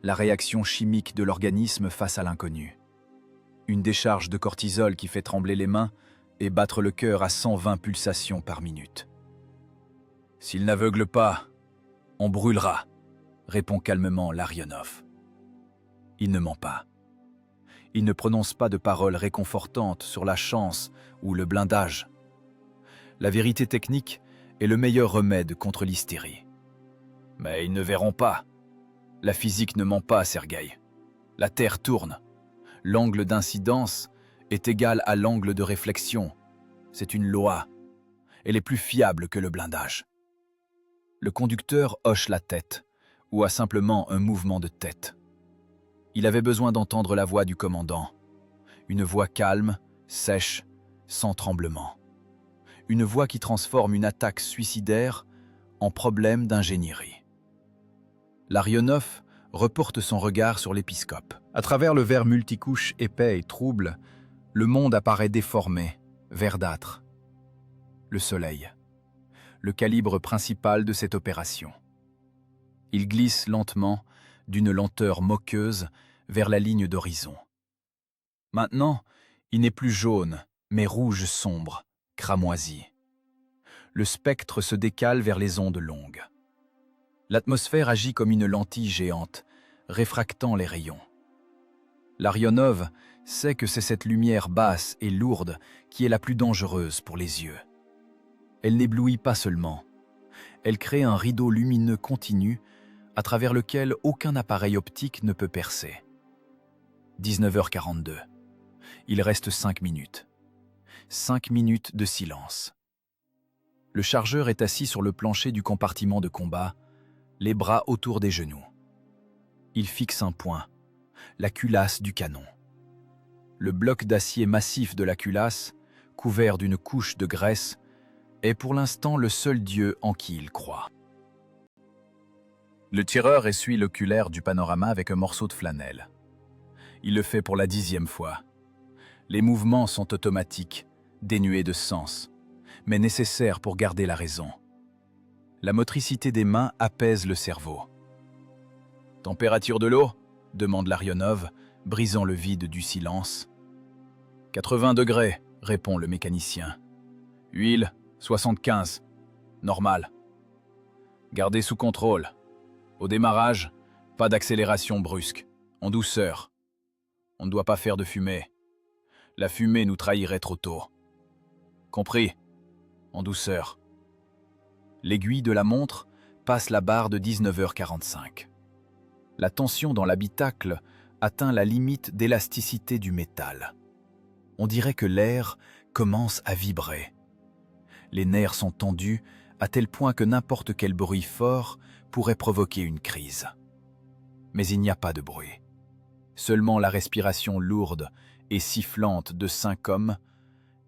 La réaction chimique de l'organisme face à l'inconnu. Une décharge de cortisol qui fait trembler les mains et battre le cœur à 120 pulsations par minute. « S'il n'aveugle pas, on brûlera », répond calmement Larionov. Il ne ment pas. Il ne prononce pas de paroles réconfortantes sur la chance ou le blindage. La vérité technique est le meilleur remède contre l'hystérie. Mais ils ne verront pas. La physique ne ment pas, Sergueï. La Terre tourne. L'angle d'incidence est égal à l'angle de réflexion. C'est une loi. Elle est plus fiable que le blindage. Le conducteur hoche la tête, ou a simplement un mouvement de tête. Il avait besoin d'entendre la voix du commandant. Une voix calme, sèche, sans tremblement. Une voix qui transforme une attaque suicidaire en problème d'ingénierie. Larionov reporte son regard sur l'épiscope. À travers le verre multicouche épais et trouble, le monde apparaît déformé, verdâtre. Le soleil, le calibre principal de cette opération. Il glisse lentement, d'une lenteur moqueuse, vers la ligne d'horizon. Maintenant, il n'est plus jaune, mais rouge sombre, cramoisi. Le spectre se décale vers les ondes longues. L'atmosphère agit comme une lentille géante, réfractant les rayons. Larionov sait que c'est cette lumière basse et lourde qui est la plus dangereuse pour les yeux. Elle n'éblouit pas seulement. Elle crée un rideau lumineux continu à travers lequel aucun appareil optique ne peut percer. 19h42. Il reste 5 minutes. 5 minutes de silence. Le chargeur est assis sur le plancher du compartiment de combat, les bras autour des genoux. Il fixe un point, la culasse du canon. Le bloc d'acier massif de la culasse couvert d'une couche de graisse, est pour l'instant le seul Dieu en qui il croit. Le tireur essuie l'oculaire du panorama avec un morceau de flanelle. Il le fait pour la 10e fois. Les mouvements sont automatiques, dénués de sens, mais nécessaires pour garder la raison. La motricité des mains apaise le cerveau. « Température de l'eau » demande l'Arionov, brisant le vide du silence. « 80 degrés » répond le mécanicien. « Huile, 75. Normal. Gardez sous contrôle. Au démarrage, pas d'accélération brusque, en douceur. On ne doit pas faire de fumée. La fumée nous trahirait trop tôt. Compris? En douceur. » L'aiguille de la montre passe la barre de 19h45. La tension dans l'habitacle atteint la limite d'élasticité du métal. On dirait que l'air commence à vibrer. Les nerfs sont tendus à tel point que n'importe quel bruit fort pourrait provoquer une crise. Mais il n'y a pas de bruit. Seulement la respiration lourde et sifflante de 5 hommes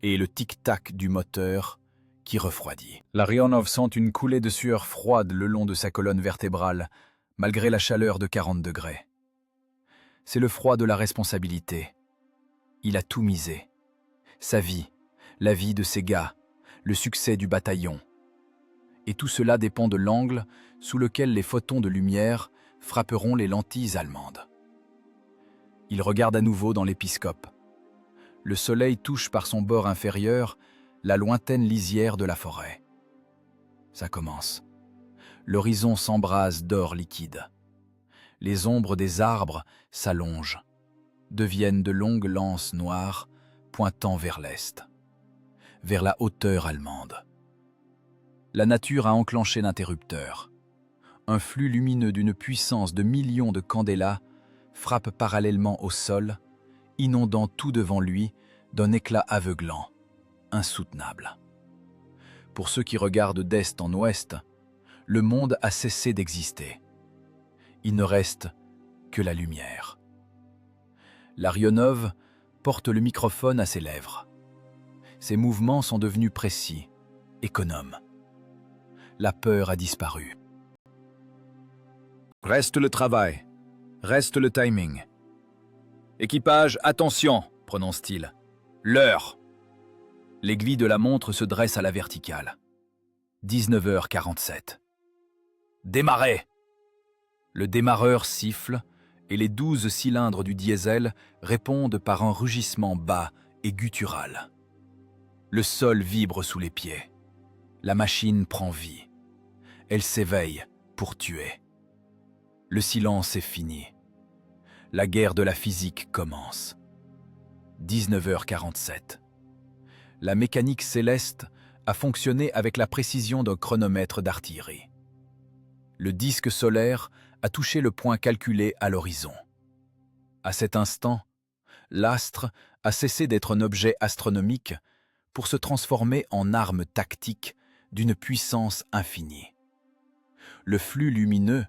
et le tic-tac du moteur qui refroidit. L'Arionov sent une coulée de sueur froide le long de sa colonne vertébrale, malgré la chaleur de 40 degrés. C'est le froid de la responsabilité. Il a tout misé. Sa vie, la vie de ses gars, le succès du bataillon. Et tout cela dépend de l'angle sous lequel les photons de lumière frapperont les lentilles allemandes. Il regarde à nouveau dans l'épiscope. Le soleil touche par son bord inférieur la lointaine lisière de la forêt. Ça commence. L'horizon s'embrase d'or liquide. Les ombres des arbres s'allongent, deviennent de longues lances noires pointant vers l'est, vers la hauteur allemande. La nature a enclenché l'interrupteur. Un flux lumineux d'une puissance de millions de candélas frappe parallèlement au sol, inondant tout devant lui d'un éclat aveuglant, insoutenable. Pour ceux qui regardent d'est en ouest, le monde a cessé d'exister. Il ne reste que la lumière. L'Arionov porte le microphone à ses lèvres. Ses mouvements sont devenus précis, économes. La peur a disparu. Reste le travail, reste le timing. Équipage, attention, prononce-t-il. L'heure. L'aiguille de la montre se dresse à la verticale. 19h47. Démarrer. Le démarreur siffle et les 12 cylindres du diesel répondent par un rugissement bas et guttural. Le sol vibre sous les pieds. La machine prend vie. Elle s'éveille pour tuer. Le silence est fini. La guerre de la physique commence. 19h47. La mécanique céleste a fonctionné avec la précision d'un chronomètre d'artillerie. Le disque solaire a touché le point calculé à l'horizon. À cet instant, l'astre a cessé d'être un objet astronomique pour se transformer en arme tactique d'une puissance infinie. Le flux lumineux,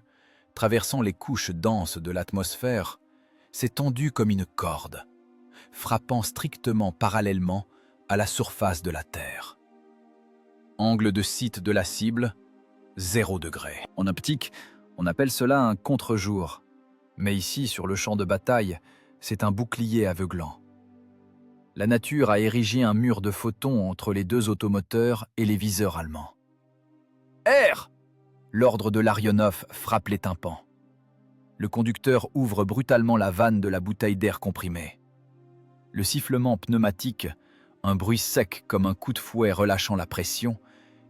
traversant les couches denses de l'atmosphère, s'est tendu comme une corde, frappant strictement parallèlement à la surface de la Terre. Angle de site de la cible, 0 degré. En optique, on appelle cela un contre-jour. Mais ici, sur le champ de bataille, c'est un bouclier aveuglant. La nature a érigé un mur de photons entre les deux automoteurs et les viseurs allemands. « Air !» L'ordre de l'Arionov frappe les tympans. Le conducteur ouvre brutalement la vanne de la bouteille d'air comprimé. Le sifflement pneumatique, un bruit sec comme un coup de fouet relâchant la pression,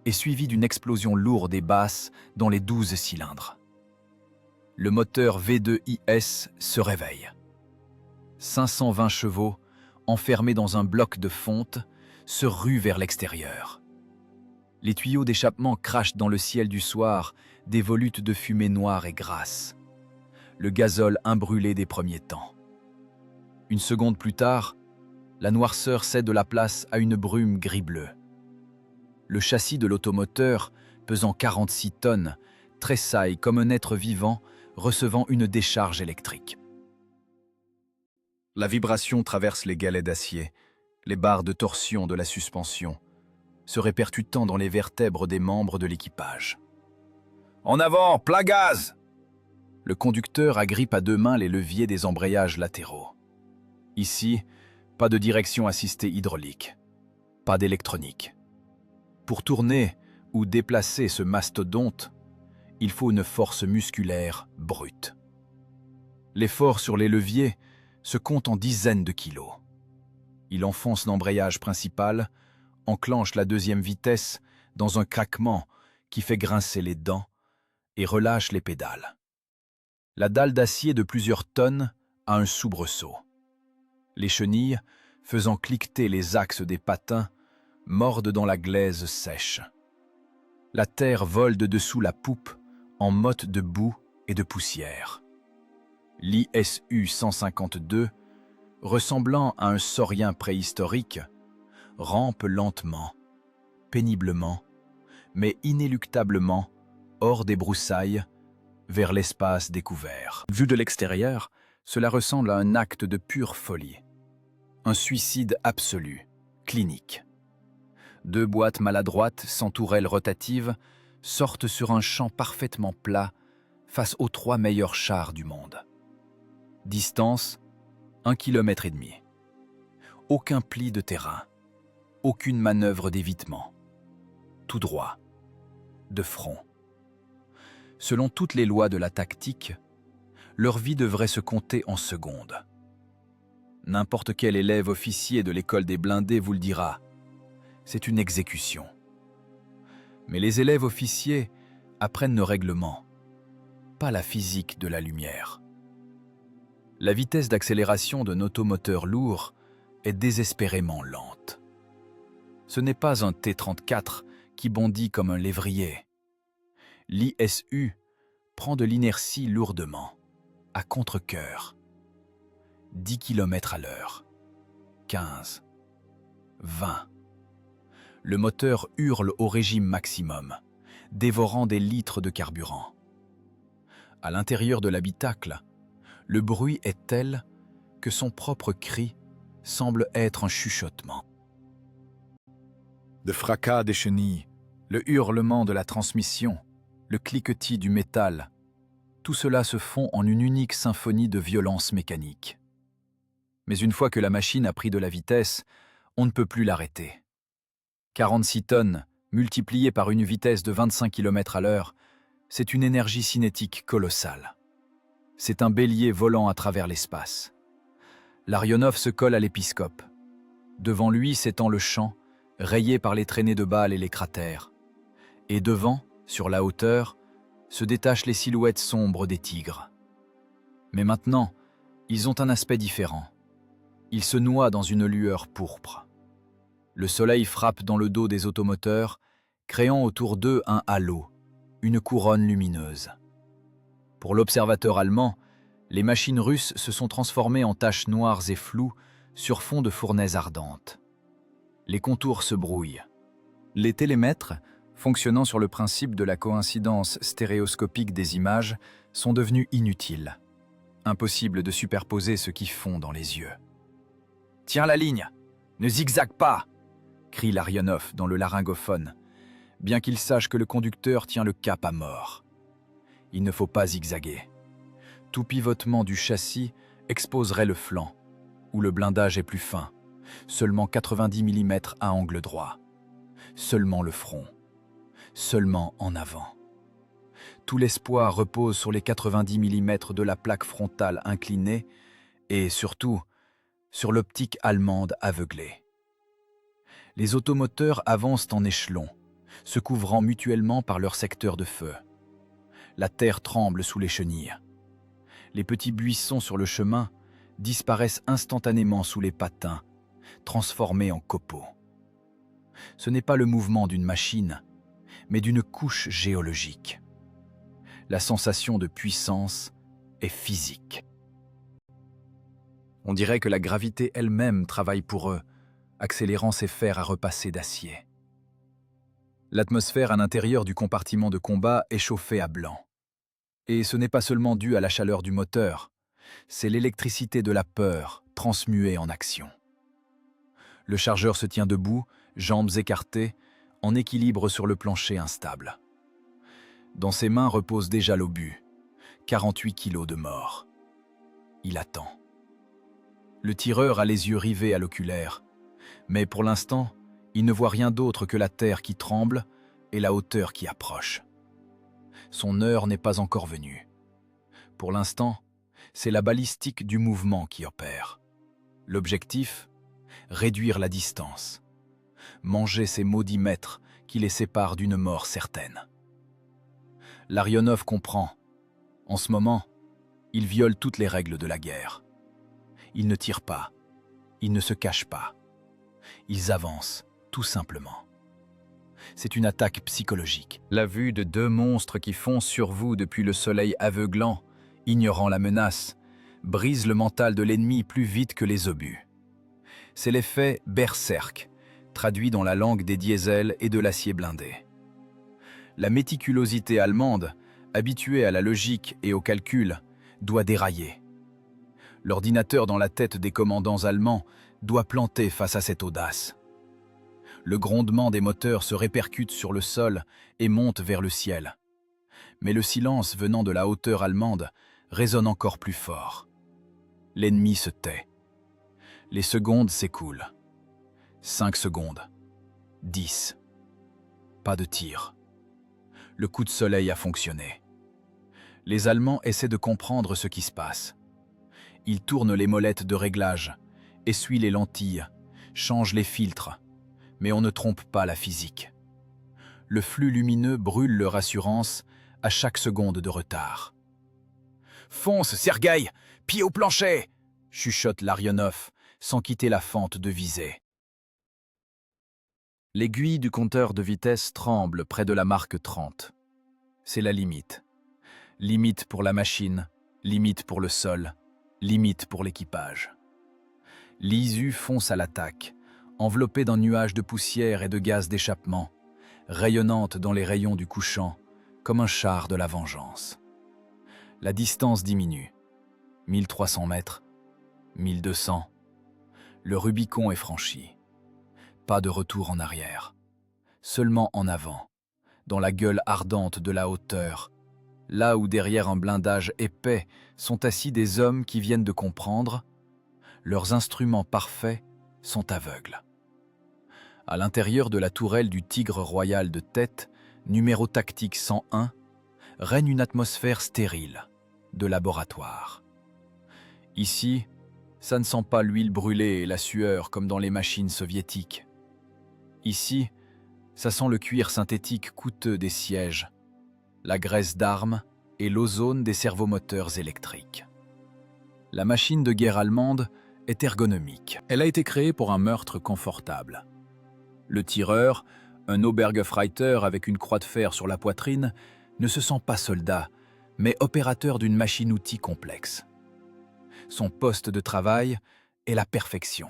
est suivi d'une explosion lourde et basse dans les 12 cylindres. Le moteur V2IS se réveille. 520 chevaux, enfermés dans un bloc de fonte, se ruent vers l'extérieur. Les tuyaux d'échappement crachent dans le ciel du soir des volutes de fumée noire et grasse. Le gazole imbrûlé des premiers temps. Une seconde plus tard, la noirceur cède la place à une brume gris-bleu. Le châssis de l'automoteur, pesant 46 tonnes, tressaille comme un être vivant recevant une décharge électrique. La vibration traverse les galets d'acier, les barres de torsion de la suspension, se répercutant dans les vertèbres des membres de l'équipage. « En avant, plein gaz !» Le conducteur agrippe à deux mains les leviers des embrayages latéraux. Ici, pas de direction assistée hydraulique, pas d'électronique. Pour tourner ou déplacer ce mastodonte, il faut une force musculaire brute. L'effort sur les leviers se compte en dizaines de kilos. Il enfonce l'embrayage principal, enclenche la deuxième vitesse dans un craquement qui fait grincer les dents et relâche les pédales. La dalle d'acier de plusieurs tonnes a un soubresaut. Les chenilles, faisant cliqueter les axes des patins, mordent dans la glaise sèche. La terre vole de dessous la poupe en motte de boue et de poussière. L'ISU 152, ressemblant à un saurien préhistorique, rampe lentement, péniblement, mais inéluctablement hors des broussailles, vers l'espace découvert. Vu de l'extérieur, cela ressemble à un acte de pure folie. Un suicide absolu, clinique. Deux boîtes maladroites, sans tourelles rotatives, sortent sur un champ parfaitement plat face aux 3 meilleurs chars du monde. Distance, 1,5 km. Aucun pli de terrain, aucune manœuvre d'évitement. Tout droit, de front. Selon toutes les lois de la tactique, leur vie devrait se compter en secondes. N'importe quel élève officier de l'école des blindés vous le dira. C'est une exécution. Mais les élèves officiers apprennent le règlement, pas la physique de la lumière. La vitesse d'accélération d'un automoteur lourd est désespérément lente. Ce n'est pas un T-34 qui bondit comme un lévrier. L'ISU prend de l'inertie lourdement, à contre-cœur. 10 km à l'heure, 15, 20. Le moteur hurle au régime maximum, dévorant des litres de carburant. À l'intérieur de l'habitacle, le bruit est tel que son propre cri semble être un chuchotement. Le fracas des chenilles, le hurlement de la transmission, le cliquetis du métal, tout cela se fond en une unique symphonie de violence mécanique. Mais une fois que la machine a pris de la vitesse, on ne peut plus l'arrêter. 46 tonnes, multipliées par une vitesse de 25 km à l'heure, c'est une énergie cinétique colossale. C'est un bélier volant à travers l'espace. L'Arionov se colle à l'épiscope. Devant lui s'étend le champ, rayé par les traînées de balles et les cratères. Et devant, sur la hauteur, se détachent les silhouettes sombres des tigres. Mais maintenant, ils ont un aspect différent. Ils se noient dans une lueur pourpre. Le soleil frappe dans le dos des automoteurs, créant autour d'eux un halo, une couronne lumineuse. Pour l'observateur allemand, les machines russes se sont transformées en taches noires et floues sur fond de fournaises ardentes. Les contours se brouillent. Les télémètres, fonctionnant sur le principe de la coïncidence stéréoscopique des images, sont devenus inutiles. Impossible de superposer ce qui fond dans les yeux. « Tiens la ligne, ne zigzague pas !» crie l'Arionov dans le laryngophone, bien qu'il sache que le conducteur tient le cap à mort. Il ne faut pas zigzaguer. Tout pivotement du châssis exposerait le flanc, où le blindage est plus fin, seulement 90 mm à angle droit, seulement le front, seulement en avant. Tout l'espoir repose sur les 90 mm de la plaque frontale inclinée et, surtout, sur l'optique allemande aveuglée. Les automoteurs avancent en échelon, se couvrant mutuellement par leur secteur de feu. La terre tremble sous les chenilles. Les petits buissons sur le chemin disparaissent instantanément sous les patins, transformés en copeaux. Ce n'est pas le mouvement d'une machine, mais d'une couche géologique. La sensation de puissance est physique. On dirait que la gravité elle-même travaille pour eux, accélérant ces fers à repasser d'acier. L'atmosphère à l'intérieur du compartiment de combat est chauffée à blanc. Et ce n'est pas seulement dû à la chaleur du moteur, c'est l'électricité de la peur transmuée en action. Le chargeur se tient debout, jambes écartées, en équilibre sur le plancher instable. Dans ses mains repose déjà l'obus, 48 kilos de mort. Il attend. Le tireur a les yeux rivés à l'oculaire, mais pour l'instant, il ne voit rien d'autre que la terre qui tremble et la hauteur qui approche. Son heure n'est pas encore venue. Pour l'instant, c'est la balistique du mouvement qui opère. L'objectif ? Réduire la distance. Manger ces maudits mètres qui les séparent d'une mort certaine. Larionov comprend. En ce moment, il viole toutes les règles de la guerre. Ils ne tirent pas. Ils ne se cachent pas. Ils avancent, tout simplement. C'est une attaque psychologique. La vue de deux monstres qui foncent sur vous depuis le soleil aveuglant, ignorant la menace, brise le mental de l'ennemi plus vite que les obus. C'est l'effet berserk, traduit dans la langue des diesels et de l'acier blindé. La méticulosité allemande, habituée à la logique et au calcul, doit dérailler. L'ordinateur dans la tête des commandants allemands doit planter face à cette audace. Le grondement des moteurs se répercute sur le sol et monte vers le ciel. Mais le silence venant de la hauteur allemande résonne encore plus fort. L'ennemi se tait. Les secondes s'écoulent. 5 secondes. 10. Pas de tir. Le coup de soleil a fonctionné. Les Allemands essaient de comprendre ce qui se passe. Ils tournent les molettes de réglage, essuient les lentilles, changent les filtres, mais on ne trompe pas la physique. Le flux lumineux brûle leur assurance à chaque seconde de retard. « Fonce, Sergueï, pied au plancher !» chuchote Larionov, sans quitter la fente de visée. L'aiguille du compteur de vitesse tremble près de la marque 30. C'est la limite. Limite pour la machine, limite pour le sol, limite pour l'équipage. L'ISU fonce à l'attaque, enveloppée d'un nuage de poussière et de gaz d'échappement, rayonnante dans les rayons du couchant, comme un char de la vengeance. La distance diminue. 1300 mètres, 1200. Le Rubicon est franchi. Pas de retour en arrière. Seulement en avant, dans la gueule ardente de la hauteur, là où derrière un blindage épais sont assis des hommes qui viennent de comprendre, leurs instruments parfaits sont aveugles. À l'intérieur de la tourelle du Tigre Royal de tête, numéro tactique 101, règne une atmosphère stérile, de laboratoire. Ici, ça ne sent pas l'huile brûlée et la sueur comme dans les machines soviétiques. Ici, ça sent le cuir synthétique coûteux des sièges, la graisse d'armes et l'ozone des servomoteurs électriques. La machine de guerre allemande est ergonomique. Elle a été créée pour un meurtre confortable. Le tireur, un Obergefreiter avec une croix de fer sur la poitrine, ne se sent pas soldat, mais opérateur d'une machine-outil complexe. Son poste de travail est la perfection.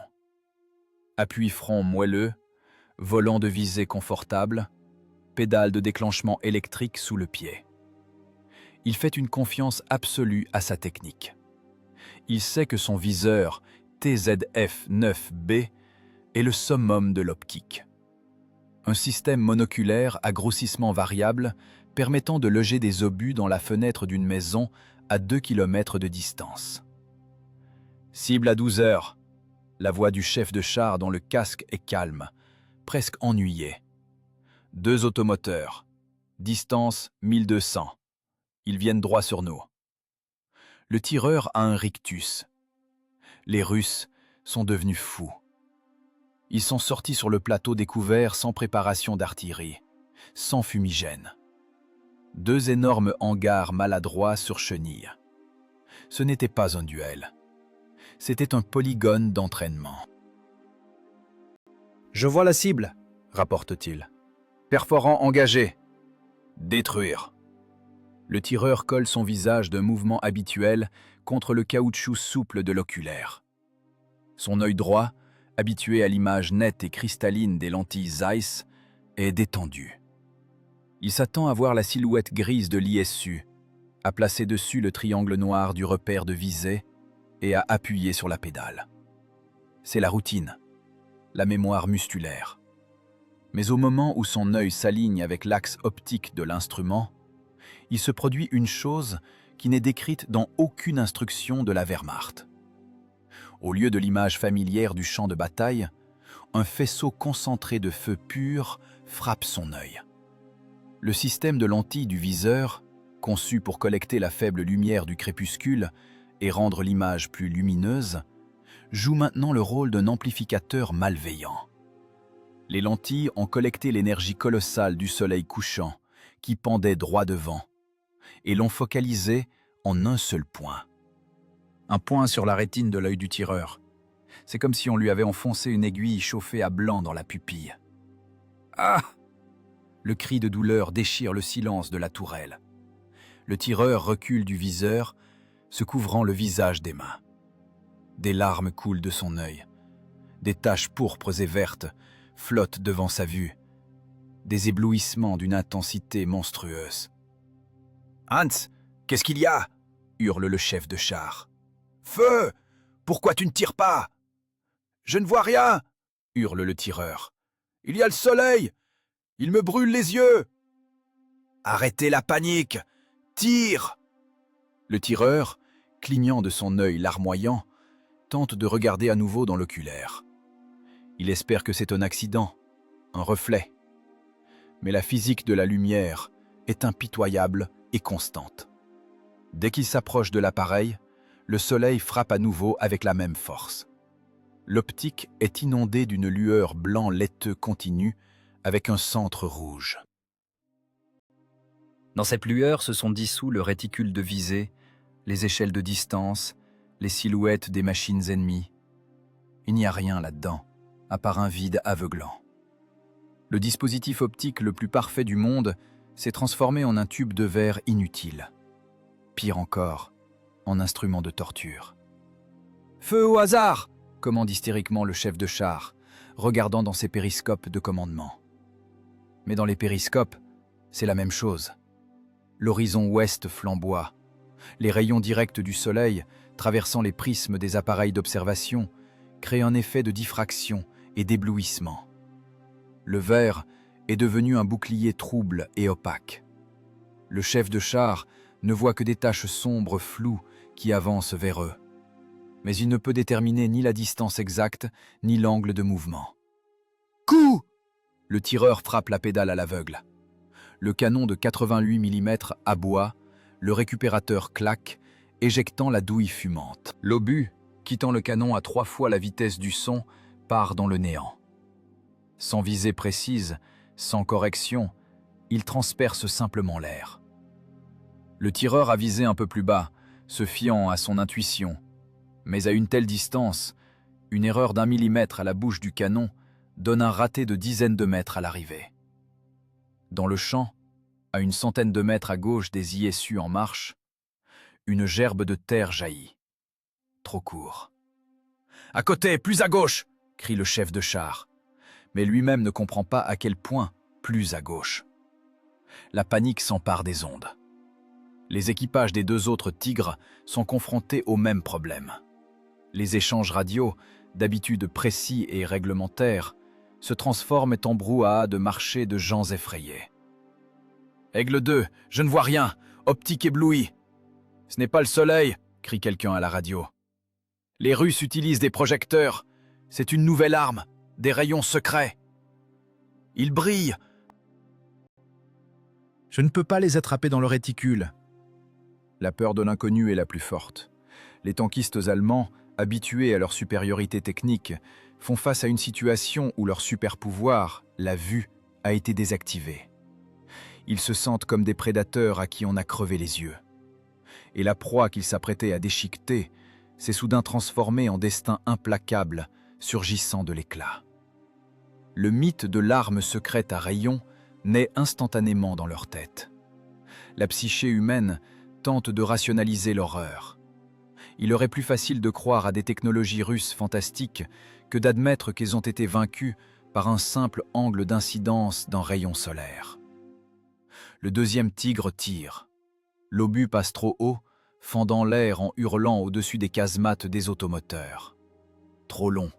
Appui front moelleux, volant de visée confortable, pédale de déclenchement électrique sous le pied. Il fait une confiance absolue à sa technique. Il sait que son viseur TZF-9B est le summum de l'optique. Un système monoculaire à grossissement variable permettant de loger des obus dans la fenêtre d'une maison à 2 km de distance. Cible à 12 heures. La voix du chef de char dans le casque est calme, presque ennuyé. 2 automoteurs. Distance 1200. Ils viennent droit sur nous. Le tireur a un rictus. Les Russes sont devenus fous. Ils sont sortis sur le plateau découvert sans préparation d'artillerie, sans fumigène. 2 énormes hangars maladroits sur chenilles. Ce n'était pas un duel. C'était un polygone d'entraînement. « Je vois la cible », rapporte-t-il. « Perforant engagé. Détruire. » Le tireur colle son visage d'un mouvement habituel contre le caoutchouc souple de l'oculaire. Son œil droit, habitué à l'image nette et cristalline des lentilles Zeiss, est détendu. Il s'attend à voir la silhouette grise de l'ISU, à placer dessus le triangle noir du repère de visée et à appuyer sur la pédale. C'est la routine. la mémoire musculaire. Mais au moment où son œil s'aligne avec l'axe optique de l'instrument, il se produit une chose qui n'est décrite dans aucune instruction de la Wehrmacht. Au lieu de l'image familière du champ de bataille, un faisceau concentré de feu pur frappe son œil. Le système de lentilles du viseur, conçu pour collecter la faible lumière du crépuscule et rendre l'image plus lumineuse, joue maintenant le rôle d'un amplificateur malveillant. Les lentilles ont collecté l'énergie colossale du soleil couchant, qui pendait droit devant, et l'ont focalisée en un seul point. Un point sur la rétine de l'œil du tireur. C'est comme si on lui avait enfoncé une aiguille chauffée à blanc dans la pupille. Ah! Le cri de douleur déchire le silence de la tourelle. Le tireur recule du viseur, se couvrant le visage des mains. Des larmes coulent de son œil. Des taches pourpres et vertes flottent devant sa vue. Des éblouissements d'une intensité monstrueuse. « Hans, qu'est-ce qu'il y a ?» hurle le chef de char. « Feu! Pourquoi tu ne tires pas ?»« Je ne vois rien !» hurle le tireur. « Il y a le soleil! Il me brûle les yeux !»« Arrêtez la panique! Tire !» Le tireur, clignant de son œil larmoyant, tente de regarder à nouveau dans l'oculaire. Il espère que c'est un accident, un reflet. Mais la physique de la lumière est impitoyable et constante. Dès qu'il s'approche de l'appareil, le soleil frappe à nouveau avec la même force. L'optique est inondée d'une lueur blanc laiteux continue avec un centre rouge. Dans cette lueur se sont dissous le réticule de visée, les échelles de distance, les silhouettes des machines ennemies. Il n'y a rien là-dedans, à part un vide aveuglant. Le dispositif optique le plus parfait du monde s'est transformé en un tube de verre inutile. Pire encore, en instrument de torture. « Feu au hasard !» commande hystériquement le chef de char, regardant dans ses périscopes de commandement. Mais dans les périscopes, c'est la même chose. L'horizon ouest flamboie. Les rayons directs du soleil, traversant les prismes des appareils d'observation, créent un effet de diffraction et d'éblouissement. Le vert est devenu un bouclier trouble et opaque. Le chef de char ne voit que des taches sombres floues qui avancent vers eux. Mais il ne peut déterminer ni la distance exacte, ni l'angle de mouvement. Coup! Le tireur frappe la pédale à l'aveugle. Le canon de 88 mm aboie, le récupérateur claque, éjectant la douille fumante. L'obus, quittant le canon à 3 fois la vitesse du son, part dans le néant. Sans visée précise, sans correction, il transperce simplement l'air. Le tireur a visé un peu plus bas, se fiant à son intuition. Mais à une telle distance, une erreur d'1 millimètre à la bouche du canon donne un raté de dizaines de mètres à l'arrivée. Dans le champ, à une centaine de mètres à gauche des ISU en marche, une gerbe de terre jaillit. Trop court. « À côté, plus à gauche !» crie le chef de char. Mais lui-même ne comprend pas à quel point plus à gauche. La panique s'empare des ondes. Les équipages des 2 autres Tigres sont confrontés au même problème. Les échanges radio, d'habitude précis et réglementaires, se transforment en brouhaha de marchés de gens effrayés. « Aigle 2, je ne vois rien, optique éblouie. »« Ce n'est pas le soleil !» crie quelqu'un à la radio. « Les Russes utilisent des projecteurs. C'est une nouvelle arme, des rayons secrets. Ils brillent. »« Je ne peux pas les attraper dans le réticule. » La peur de l'inconnu est la plus forte. Les tankistes allemands, habitués à leur supériorité technique, font face à une situation où leur super-pouvoir, la vue, a été désactivé. Ils se sentent comme des prédateurs à qui on a crevé les yeux. Et la proie qu'ils s'apprêtaient à déchiqueter s'est soudain transformée en destin implacable, surgissant de l'éclat. Le mythe de l'arme secrète à rayons naît instantanément dans leur tête. La psyché humaine tente de rationaliser l'horreur. Il leur est plus facile de croire à des technologies russes fantastiques que d'admettre qu'elles ont été vaincues par un simple angle d'incidence d'un rayon solaire. Le 2e Tigre tire. L'obus passe trop haut, fendant l'air en hurlant au-dessus des casemates des automoteurs. Trop long.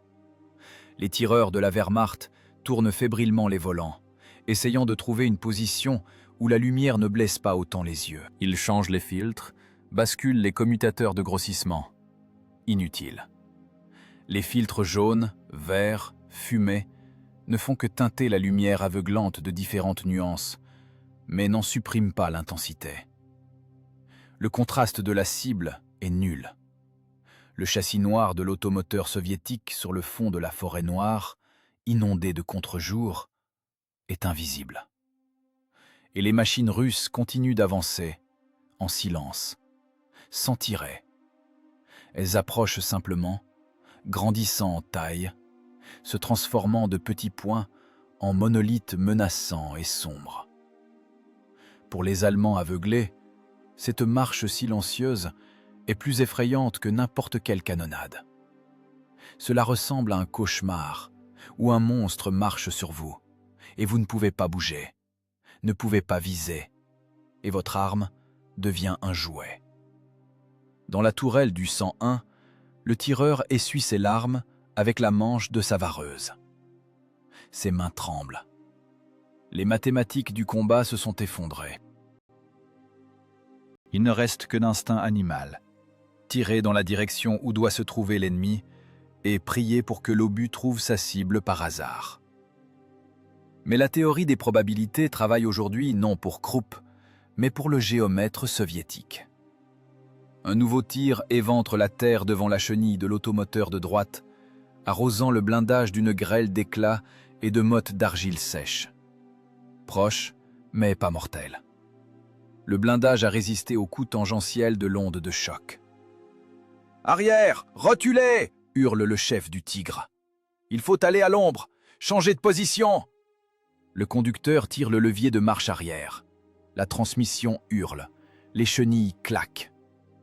Les tireurs de la Wehrmacht tournent fébrilement les volants, essayant de trouver une position où la lumière ne blesse pas autant les yeux. Ils changent les filtres, basculent les commutateurs de grossissement. Inutile. Les filtres jaunes, verts, fumés ne font que teinter la lumière aveuglante de différentes nuances, mais n'en suppriment pas l'intensité. Le contraste de la cible est nul. Le châssis noir de l'automoteur soviétique sur le fond de la forêt noire, inondé de contre-jour, est invisible. Et les machines russes continuent d'avancer, en silence, sans tirer. Elles approchent simplement, grandissant en taille, se transformant de petits points en monolithes menaçants et sombres. Pour les Allemands aveuglés, cette marche silencieuse est plus effrayante que n'importe quelle canonnade. Cela ressemble à un cauchemar où un monstre marche sur vous, et vous ne pouvez pas bouger, ne pouvez pas viser, et votre arme devient un jouet. Dans la tourelle du 101, le tireur essuie ses larmes avec la manche de sa vareuse. Ses mains tremblent. Les mathématiques du combat se sont effondrées. Il ne reste que l'instinct animal, tirer dans la direction où doit se trouver l'ennemi et prier pour que l'obus trouve sa cible par hasard. Mais la théorie des probabilités travaille aujourd'hui non pour Krupp, mais pour le géomètre soviétique. Un nouveau tir éventre la terre devant la chenille de l'automoteur de droite, arrosant le blindage d'une grêle d'éclats et de mottes d'argile sèche. Proche, mais pas mortel. Le blindage a résisté au coup tangentiel de l'onde de choc. « Arrière, reculez !» hurle le chef du Tigre. « Il faut aller à l'ombre, changer de position !» Le conducteur tire le levier de marche arrière. La transmission hurle, les chenilles claquent.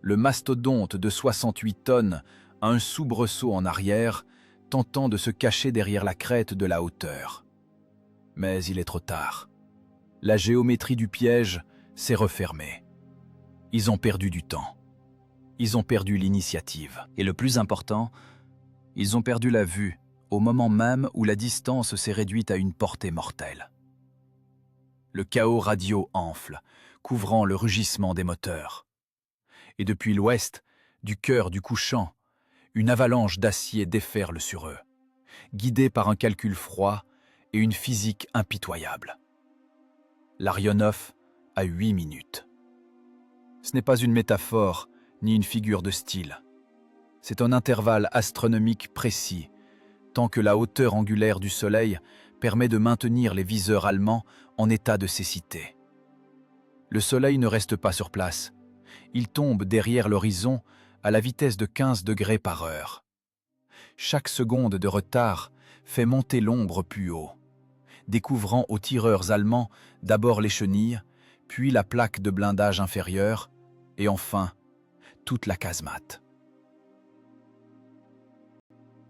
Le mastodonte de 68 tonnes a un soubresaut en arrière, tentant de se cacher derrière la crête de la hauteur. Mais il est trop tard. La géométrie du piège s'est refermée. Ils ont perdu du temps. Ils ont perdu l'initiative. Et le plus important, ils ont perdu la vue au moment même où la distance s'est réduite à une portée mortelle. Le chaos radio enfle, couvrant le rugissement des moteurs. Et depuis l'ouest, du cœur du couchant, une avalanche d'acier déferle sur eux, guidée par un calcul froid et une physique impitoyable. Larionov a 8 minutes. Ce n'est pas une métaphore ni une figure de style. C'est un intervalle astronomique précis, tant que la hauteur angulaire du Soleil permet de maintenir les viseurs allemands en état de cécité. Le Soleil ne reste pas sur place. Il tombe derrière l'horizon à la vitesse de 15 degrés par heure. Chaque seconde de retard fait monter l'ombre plus haut, découvrant aux tireurs allemands d'abord les chenilles, puis la plaque de blindage inférieure, et enfin toute la casemate.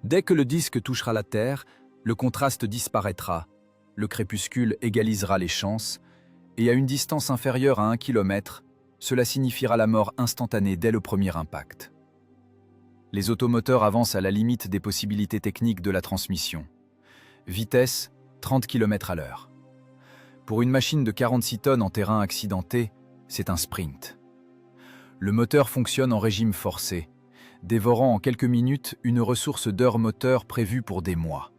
Dès que le disque touchera la Terre, le contraste disparaîtra, le crépuscule égalisera les chances, et à une distance inférieure à 1 km, cela signifiera la mort instantanée dès le premier impact. Les automoteurs avancent à la limite des possibilités techniques de la transmission. Vitesse, 30 km/h. Pour une machine de 46 tonnes en terrain accidenté, c'est un sprint. Le moteur fonctionne en régime forcé, dévorant en quelques minutes une ressource d'heures moteur prévue pour des mois.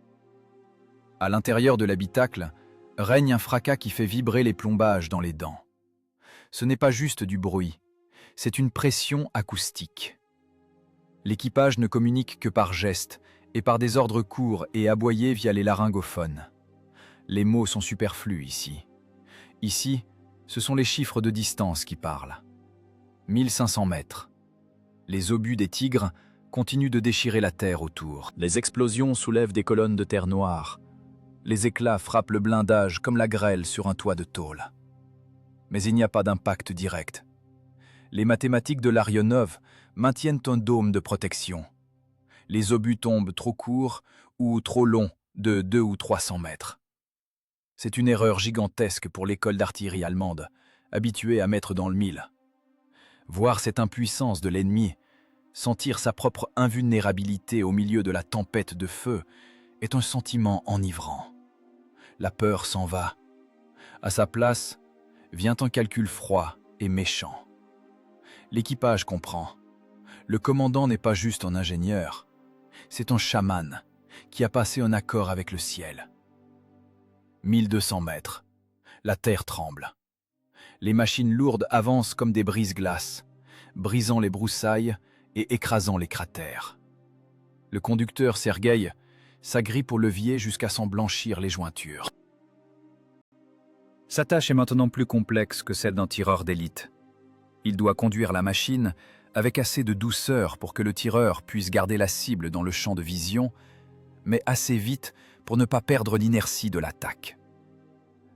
À l'intérieur de l'habitacle, règne un fracas qui fait vibrer les plombages dans les dents. Ce n'est pas juste du bruit, c'est une pression acoustique. L'équipage ne communique que par gestes et par des ordres courts et aboyés via les laryngophones. Les mots sont superflus ici. Ici, ce sont les chiffres de distance qui parlent. 1500 mètres. Les obus des Tigres continuent de déchirer la terre autour. Les explosions soulèvent des colonnes de terre noire. Les éclats frappent le blindage comme la grêle sur un toit de tôle. Mais il n'y a pas d'impact direct. Les mathématiques de Larionov maintiennent un dôme de protection. Les obus tombent trop courts ou trop longs de 200 ou 300 mètres. C'est une erreur gigantesque pour l'école d'artillerie allemande, habituée à mettre dans le mille. Voir cette impuissance de l'ennemi, sentir sa propre invulnérabilité au milieu de la tempête de feu, est un sentiment enivrant. La peur s'en va. À sa place, vient un calcul froid et méchant. L'équipage comprend. Le commandant n'est pas juste un ingénieur, c'est un chaman qui a passé un accord avec le ciel. 1200 mètres. La terre tremble. Les machines lourdes avancent comme des brise-glaces, brisant les broussailles et écrasant les cratères. Le conducteur Sergueï s'agrippe au levier jusqu'à s'en blanchir les jointures. Sa tâche est maintenant plus complexe que celle d'un tireur d'élite. Il doit conduire la machine avec assez de douceur pour que le tireur puisse garder la cible dans le champ de vision, mais assez vite pour ne pas perdre l'inertie de l'attaque.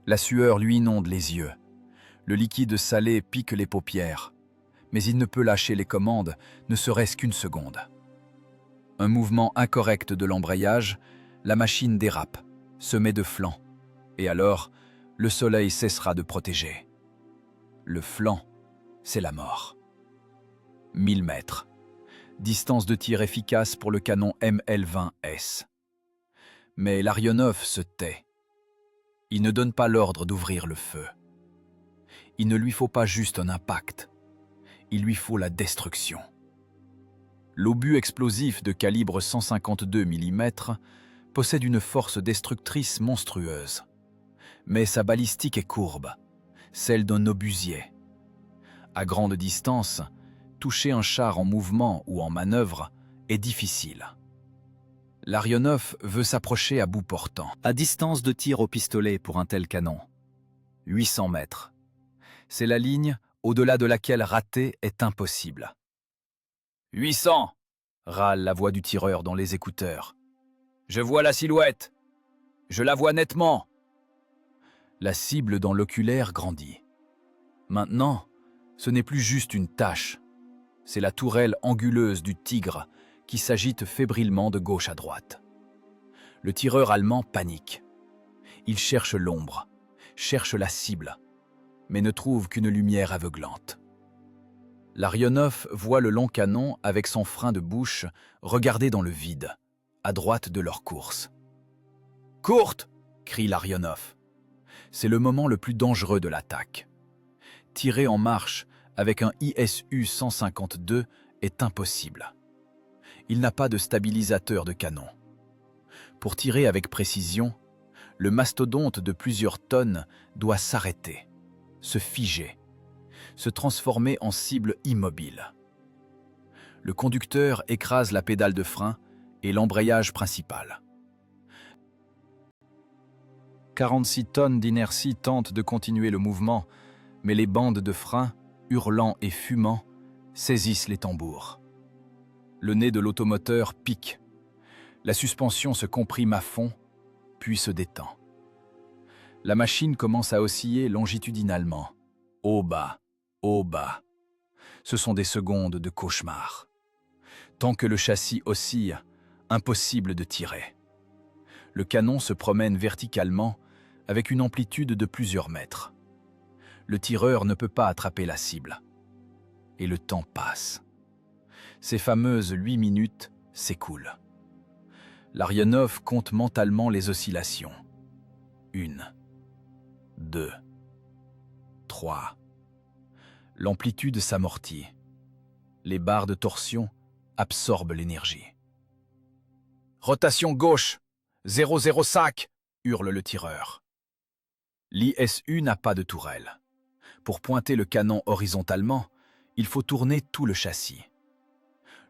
La sueur lui inonde les yeux. Le liquide salé pique les paupières, mais il ne peut lâcher les commandes, ne serait-ce qu'une seconde. Un mouvement incorrect de l'embrayage, la machine dérape, se met de flanc, et alors, le soleil cessera de protéger. Le flanc, c'est la mort. 1000 mètres. Distance de tir efficace pour le canon ML-20S. Mais l'Arionov se tait. Il ne donne pas l'ordre d'ouvrir le feu. Il ne lui faut pas juste un impact. Il lui faut la destruction. L'obus explosif de calibre 152 mm possède une force destructrice monstrueuse. Mais sa balistique est courbe, celle d'un obusier. À grande distance, toucher un char en mouvement ou en manœuvre est difficile. L'Arionov veut s'approcher à bout portant. À distance de tir au pistolet pour un tel canon. 800 mètres. C'est la ligne au-delà de laquelle rater est impossible. 800 râle la voix du tireur dans les écouteurs. Je vois la silhouette. Je la vois nettement. La cible dans l'oculaire grandit. Maintenant, ce n'est plus juste une tache. C'est la tourelle anguleuse du tigre qui s'agite fébrilement de gauche à droite. Le tireur allemand panique. Il cherche l'ombre, cherche la cible, mais ne trouve qu'une lumière aveuglante. L'Arionov voit le long canon avec son frein de bouche regarder dans le vide, à droite de leur course. « Courte !» crie l'Arionov. C'est le moment le plus dangereux de l'attaque. Tirer en marche avec un ISU-152 est impossible. Il n'a pas de stabilisateur de canon. Pour tirer avec précision, le mastodonte de plusieurs tonnes doit s'arrêter, se figer, se transformer en cible immobile. Le conducteur écrase la pédale de frein et l'embrayage principal. 46 tonnes d'inertie tentent de continuer le mouvement, mais les bandes de frein, hurlant et fumant, saisissent les tambours. Le nez de l'automoteur pique. La suspension se comprime à fond, puis se détend. La machine commence à osciller longitudinalement. Haut bas, haut bas. Ce sont des secondes de cauchemar. Tant que le châssis oscille, impossible de tirer. Le canon se promène verticalement avec une amplitude de plusieurs mètres. Le tireur ne peut pas attraper la cible. Et le temps passe. Ces fameuses 8 minutes s'écoulent. L'Arionov compte mentalement les oscillations. 1, 2, 3. L'amplitude s'amortit. Les barres de torsion absorbent l'énergie. « Rotation gauche, 005 !» hurle le tireur. L'ISU n'a pas de tourelle. Pour pointer le canon horizontalement, il faut tourner tout le châssis.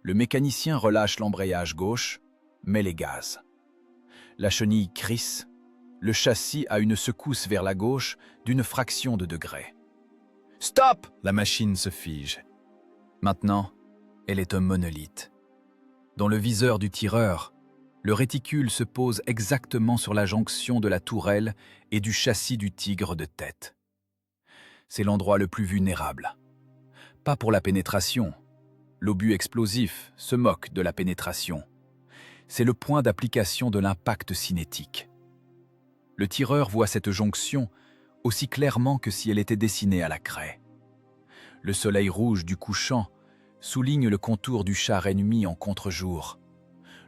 Le mécanicien relâche l'embrayage gauche, met les gaz. La chenille crisse, le châssis a une secousse vers la gauche d'une fraction de degré. « Stop !» La machine se fige. Maintenant, elle est un monolithe. Dans le viseur du tireur, le réticule se pose exactement sur la jonction de la tourelle et du châssis du tigre de tête. C'est l'endroit le plus vulnérable. Pas pour la pénétration. L'obus explosif se moque de la pénétration. C'est le point d'application de l'impact cinétique. Le tireur voit cette jonction aussi clairement que si elle était dessinée à la craie. Le soleil rouge du couchant souligne le contour du char ennemi en contre-jour,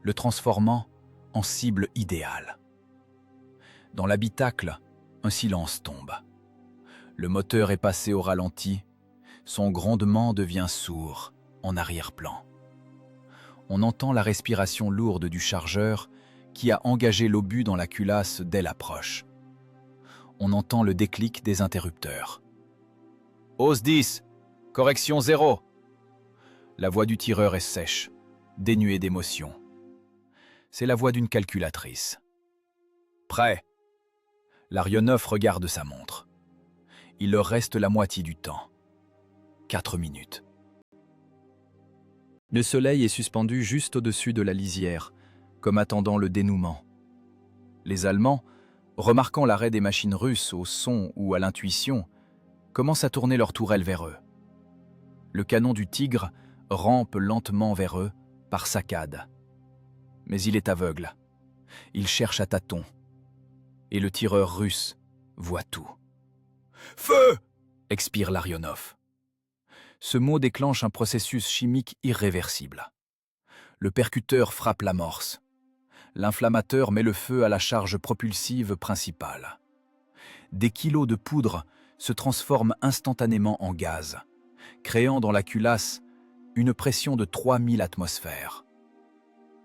le transformant en cible idéale. Dans l'habitacle, un silence tombe. Le moteur est passé au ralenti, son grondement devient sourd en arrière-plan. On entend la respiration lourde du chargeur qui a engagé l'obus dans la culasse dès l'approche. On entend le déclic des interrupteurs. Hausse 10, correction 0. La voix du tireur est sèche, dénuée d'émotion. C'est la voix d'une calculatrice. Prêt. L'Arionov regarde sa montre. Il leur reste la moitié du temps. 4 minutes. Le soleil est suspendu juste au-dessus de la lisière, comme attendant le dénouement. Les Allemands, remarquant l'arrêt des machines russes au son ou à l'intuition, commencent à tourner leurs tourelles vers eux. Le canon du Tigre rampe lentement vers eux, par saccades. Mais il est aveugle. Il cherche à tâtons. Et le tireur russe voit tout. « Feu !» expire l'Arionov. Ce mot déclenche un processus chimique irréversible. Le percuteur frappe l'amorce. L'inflammateur met le feu à la charge propulsive principale. Des kilos de poudre se transforment instantanément en gaz, créant dans la culasse une pression de 3000 atmosphères.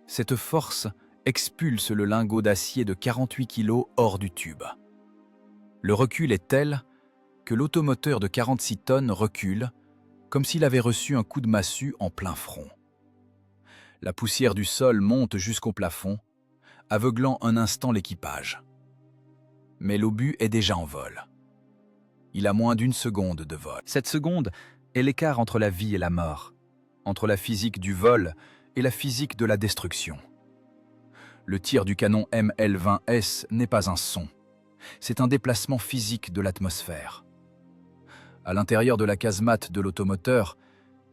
Cette force expulse le lingot d'acier de 48 kg hors du tube. Le recul est tel que l'automoteur de 46 tonnes recule comme s'il avait reçu un coup de massue en plein front. La poussière du sol monte jusqu'au plafond, aveuglant un instant l'équipage. Mais l'obus est déjà en vol. Il a moins d'1 seconde de vol. Cette seconde est l'écart entre la vie et la mort, entre la physique du vol et la physique de la destruction. Le tir du canon ML-20S n'est pas un son, c'est un déplacement physique de l'atmosphère. À l'intérieur de la casemate de l'automoteur,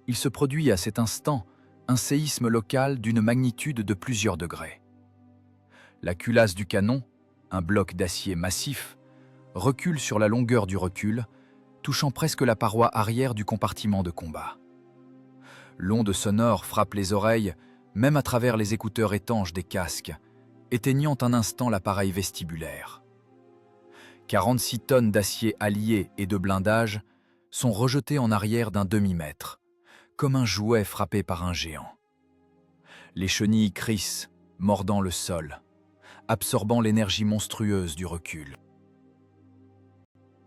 il se produit à cet instant un séisme local d'une magnitude de plusieurs degrés. La culasse du canon, un bloc d'acier massif, recule sur la longueur du recul, touchant presque la paroi arrière du compartiment de combat. L'onde sonore frappe les oreilles, même à travers les écouteurs étanches des casques, éteignant un instant l'appareil vestibulaire. 46 tonnes d'acier allié et de blindage sont rejetées en arrière d'un demi-mètre, comme un jouet frappé par un géant. Les chenilles crissent, mordant le sol, absorbant l'énergie monstrueuse du recul.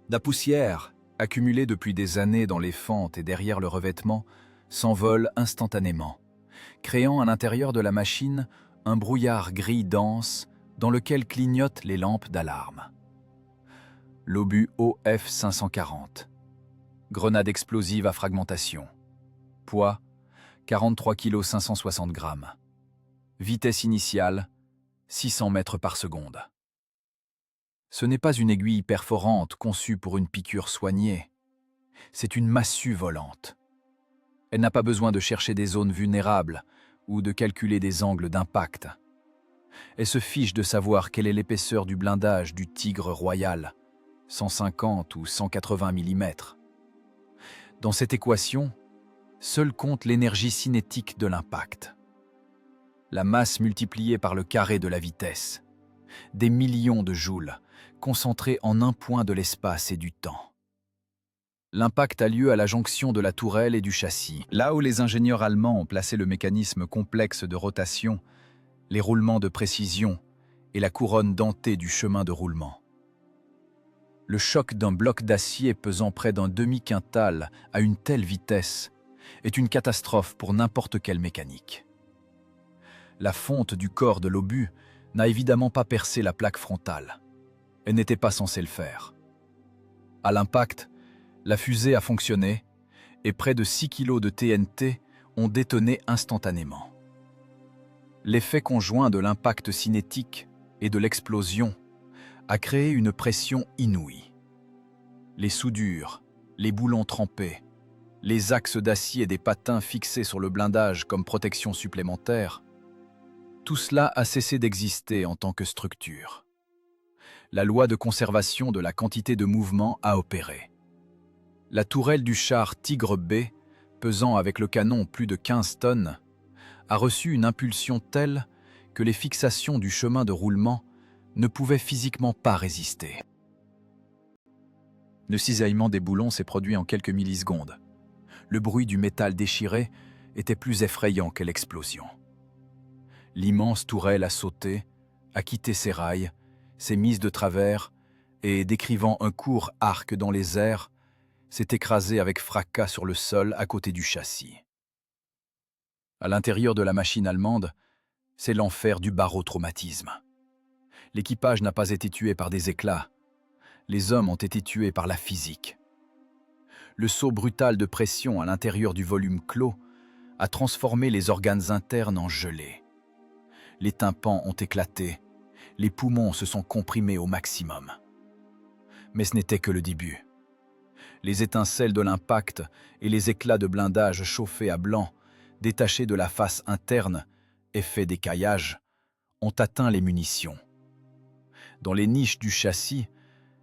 La poussière, accumulée depuis des années dans les fentes et derrière le revêtement, s'envole instantanément, créant à l'intérieur de la machine un brouillard gris dense dans lequel clignotent les lampes d'alarme. L'obus OF-540. Grenade explosive à fragmentation. Poids 43 kg 560 g. Vitesse initiale 600 mètres par seconde. Ce n'est pas une aiguille perforante conçue pour une piqûre soignée. C'est une massue volante. Elle n'a pas besoin de chercher des zones vulnérables ou de calculer des angles d'impact. Elle se fiche de savoir quelle est l'épaisseur du blindage du Tigre royal, 150 ou 180 mm. Dans cette équation, seul compte l'énergie cinétique de l'impact. La masse multipliée par le carré de la vitesse. Des millions de joules, concentrés en un point de l'espace et du temps. L'impact a lieu à la jonction de la tourelle et du châssis, là où les ingénieurs allemands ont placé le mécanisme complexe de rotation, les roulements de précision et la couronne dentée du chemin de roulement. Le choc d'un bloc d'acier pesant près d'un demi-quintal à une telle vitesse est une catastrophe pour n'importe quelle mécanique. La fonte du corps de l'obus n'a évidemment pas percé la plaque frontale. Elle n'était pas censée le faire. À l'impact, la fusée a fonctionné et près de 6 kg de TNT ont détonné instantanément. L'effet conjoint de l'impact cinétique et de l'explosion a créé une pression inouïe. Les soudures, les boulons trempés, les axes d'acier des patins fixés sur le blindage comme protection supplémentaire, tout cela a cessé d'exister en tant que structure. La loi de conservation de la quantité de mouvement a opéré. La tourelle du char Tigre B, pesant avec le canon plus de 15 tonnes, a reçu une impulsion telle que les fixations du chemin de roulement ne pouvaient physiquement pas résister. Le cisaillement des boulons s'est produit en quelques millisecondes. Le bruit du métal déchiré était plus effrayant que l'explosion. L'immense tourelle a sauté, a quitté ses rails, s'est mise de travers et, décrivant un court arc dans les airs, s'est écrasée avec fracas sur le sol à côté du châssis. À l'intérieur de la machine allemande, c'est l'enfer du barotraumatisme. L'équipage n'a pas été tué par des éclats. Les hommes ont été tués par la physique. Le saut brutal de pression à l'intérieur du volume clos a transformé les organes internes en gelée. Les tympans ont éclaté, les poumons se sont comprimés au maximum. Mais ce n'était que le début. Les étincelles de l'impact et les éclats de blindage chauffés à blanc, détachés de la face interne, effet d'écaillage, ont atteint les munitions. Dans les niches du châssis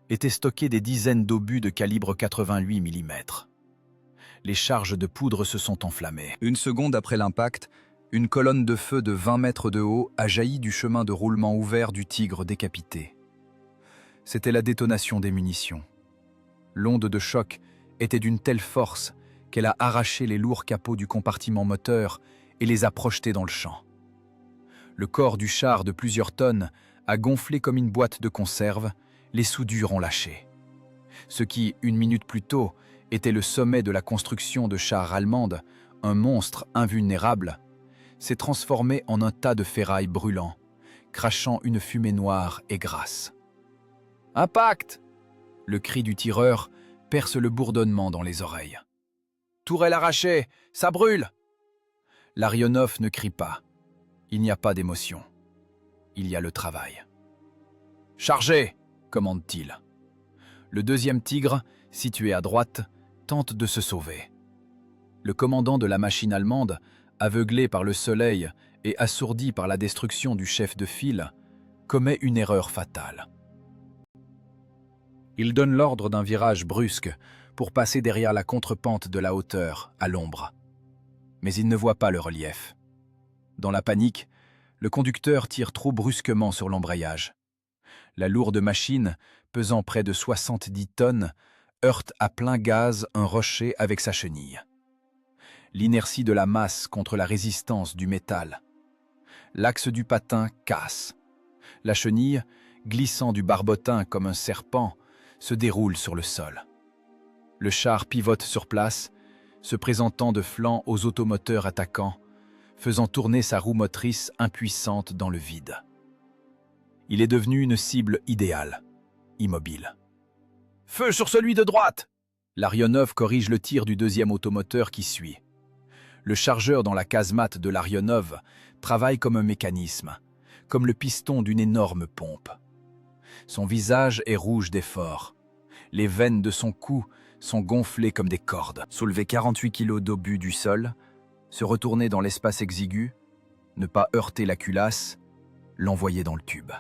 étaient stockés des dizaines d'obus de calibre 88 mm. Les charges de poudre se sont enflammées. Une seconde après l'impact, une colonne de feu de 20 mètres de haut a jailli du chemin de roulement ouvert du Tigre décapité. C'était la détonation des munitions. L'onde de choc était d'une telle force qu'elle a arraché les lourds capots du compartiment moteur et les a projetés dans le champ. Le corps du char de plusieurs tonnes a gonflé comme une boîte de conserve, les soudures ont lâché. Ce qui, une minute plus tôt, était le sommet de la construction de chars allemandes, un monstre invulnérable, s'est transformé en un tas de ferraille brûlant, crachant une fumée noire et grasse. « Impact !» Le cri du tireur perce le bourdonnement dans les oreilles. « Tourelle arrachée, ça brûle !» Larionov ne crie pas. Il n'y a pas d'émotion. Il y a le travail. « Chargez !» commande-t-il. Le deuxième Tigre, situé à droite, tente de se sauver. Le commandant de la machine allemande, aveuglé par le soleil et assourdi par la destruction du chef de file, commet une erreur fatale. Il donne l'ordre d'un virage brusque pour passer derrière la contrepente de la hauteur, à l'ombre. Mais il ne voit pas le relief. Dans la panique, le conducteur tire trop brusquement sur l'embrayage. La lourde machine, pesant près de 70 tonnes, heurte à plein gaz un rocher avec sa chenille. L'inertie de la masse contre la résistance du métal. L'axe du patin casse. La chenille, glissant du barbotin comme un serpent, se déroule sur le sol. Le char pivote sur place, se présentant de flanc aux automoteurs attaquants, faisant tourner sa roue motrice impuissante dans le vide. Il est devenu une cible idéale, immobile. « Feu sur celui de droite !» Larionov corrige le tir du deuxième automoteur qui suit. Le chargeur dans la casemate de Larionov travaille comme un mécanisme, comme le piston d'une énorme pompe. Son visage est rouge d'effort. Les veines de son cou sont gonflées comme des cordes. Soulever 48 kilos d'obus du sol, se retourner dans l'espace exigu, ne pas heurter la culasse, l'envoyer dans le tube.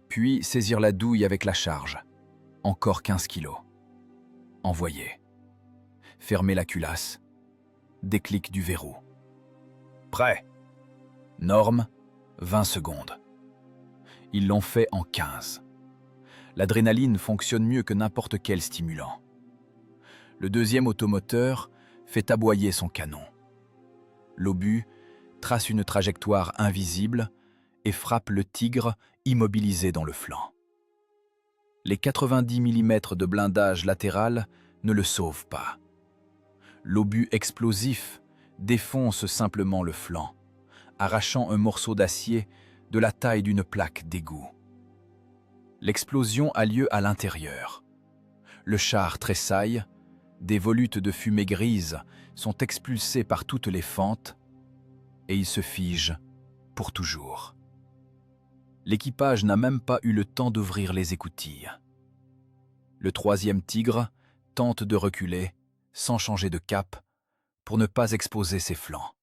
Puis saisir la douille avec la charge. Encore 15 kilos. Envoyer. Fermer la culasse. Déclic du verrou. Prêt. Norme, 20 secondes. Ils l'ont fait en 15. L'adrénaline fonctionne mieux que n'importe quel stimulant. Le deuxième automoteur fait aboyer son canon. L'obus trace une trajectoire invisible et frappe le Tigre immobilisé dans le flanc. Les 90 mm de blindage latéral ne le sauvent pas. L'obus explosif défonce simplement le flanc, arrachant un morceau d'acier de la taille d'une plaque d'égout. L'explosion a lieu à l'intérieur. Le char tressaille, des volutes de fumée grise sont expulsées par toutes les fentes et il se fige pour toujours. L'équipage n'a même pas eu le temps d'ouvrir les écoutilles. Le troisième Tigre tente de reculer, sans changer de cap, pour ne pas exposer ses flancs.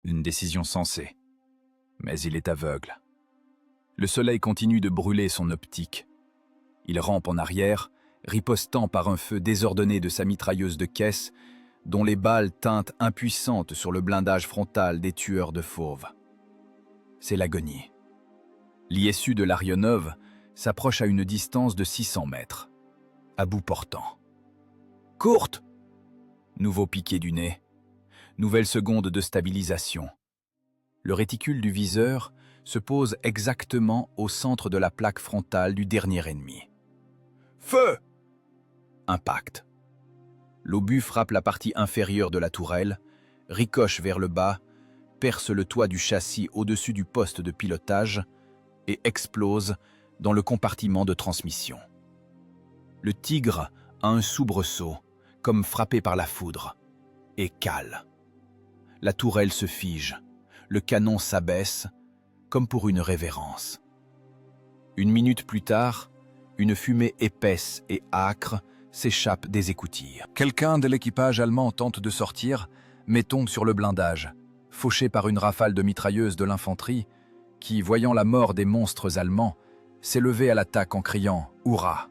Une décision sensée, mais il est aveugle. Le soleil continue de brûler son optique. Il rampe en arrière, ripostant par un feu désordonné de sa mitrailleuse de caisse, dont les balles tintent impuissantes sur le blindage frontal des tueurs de fauves. C'est l'agonie. L'ISU de l'Arionov s'approche à une distance de 600 mètres, à bout portant. Courte! Nouveau piqué du nez. Nouvelle seconde de stabilisation. Le réticule du viseur se pose exactement au centre de la plaque frontale du dernier ennemi. Feu! Impact. L'obus frappe la partie inférieure de la tourelle, ricoche vers le bas, perce le toit du châssis au-dessus du poste de pilotage et explose dans le compartiment de transmission. Le Tigre a un soubresaut, comme frappé par la foudre, et cale. La tourelle se fige, le canon s'abaisse, comme pour une révérence. Une minute plus tard, une fumée épaisse et âcre s'échappe des écoutilles. Quelqu'un de l'équipage allemand tente de sortir, mais tombe sur le blindage, fauché par une rafale de mitrailleuses de l'infanterie, qui, voyant la mort des monstres allemands, s'est levé à l'attaque en criant « Hurrah !».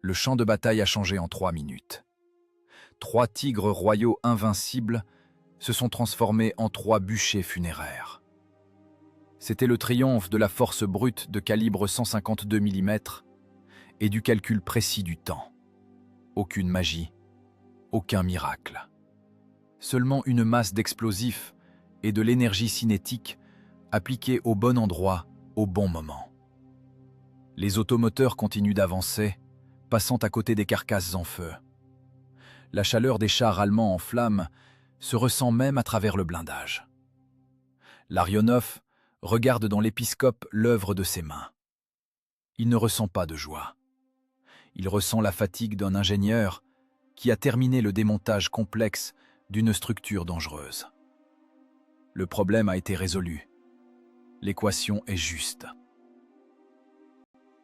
Le champ de bataille a changé en 3 minutes. 3 tigres royaux invincibles se sont transformés en 3 bûchers funéraires. C'était le triomphe de la force brute de calibre 152 mm et du calcul précis du temps. Aucune magie, aucun miracle. Seulement une masse d'explosifs et de l'énergie cinétique appliquée au bon endroit, au bon moment. Les automoteurs continuent d'avancer, passant à côté des carcasses en feu. La chaleur des chars allemands en flammes se ressent même à travers le blindage. Larionov regarde dans l'épiscope l'œuvre de ses mains. Il ne ressent pas de joie. Il ressent la fatigue d'un ingénieur qui a terminé le démontage complexe d'une structure dangereuse. Le problème a été résolu. L'équation est juste.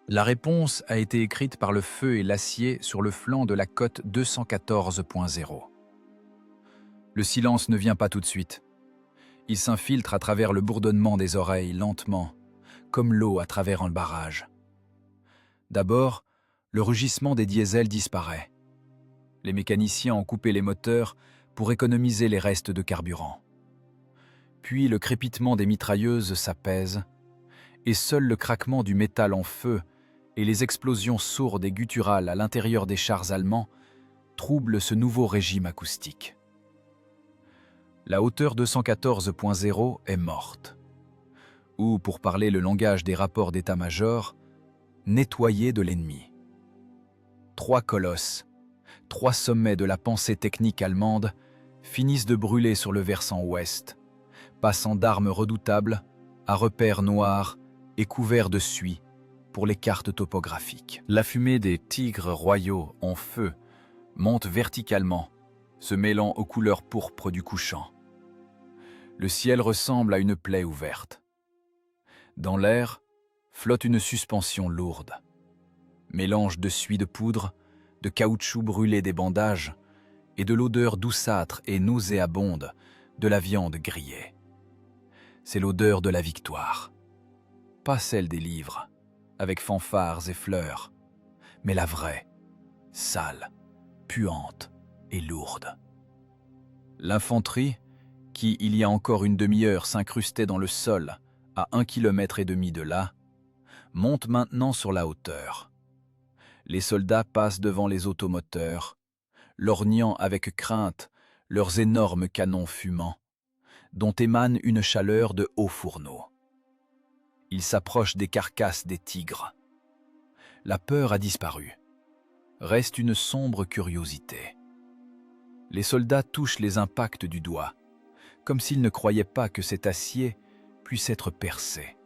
La réponse a été écrite par le feu et l'acier sur le flanc de la côte 214.0. Le silence ne vient pas tout de suite. Il s'infiltre à travers le bourdonnement des oreilles lentement, comme l'eau à travers un barrage. D'abord, le rugissement des diesels disparaît. Les mécaniciens ont coupé les moteurs pour économiser les restes de carburant. Puis le crépitement des mitrailleuses s'apaise, et seul le craquement du métal en feu et les explosions sourdes et gutturales à l'intérieur des chars allemands troublent ce nouveau régime acoustique. La hauteur 214.0 est morte, ou, pour parler le langage des rapports d'état-major, nettoyée de l'ennemi. 3 colosses, 3 sommets de la pensée technique allemande finissent de brûler sur le versant ouest, passant d'armes redoutables à repères noirs et couverts de suie pour les cartes topographiques. La fumée des tigres royaux en feu monte verticalement, se mêlant aux couleurs pourpres du couchant. Le ciel ressemble à une plaie ouverte. Dans l'air flotte une suspension lourde. Mélange de suie de poudre, de caoutchouc brûlé des bandages et de l'odeur douceâtre et nauséabonde de la viande grillée. C'est l'odeur de la victoire. Pas celle des livres, avec fanfares et fleurs, mais la vraie, sale, puante et lourde. L'infanterie, qui il y a encore une demi-heure s'incrustait dans le sol à 1,5 km de là, monte maintenant sur la hauteur. Les soldats passent devant les automoteurs, lorgnant avec crainte leurs énormes canons fumants, dont émane une chaleur de hauts fourneaux. Ils s'approchent des carcasses des tigres. La peur a disparu. Reste une sombre curiosité. Les soldats touchent les impacts du doigt, comme s'ils ne croyaient pas que cet acier puisse être percé.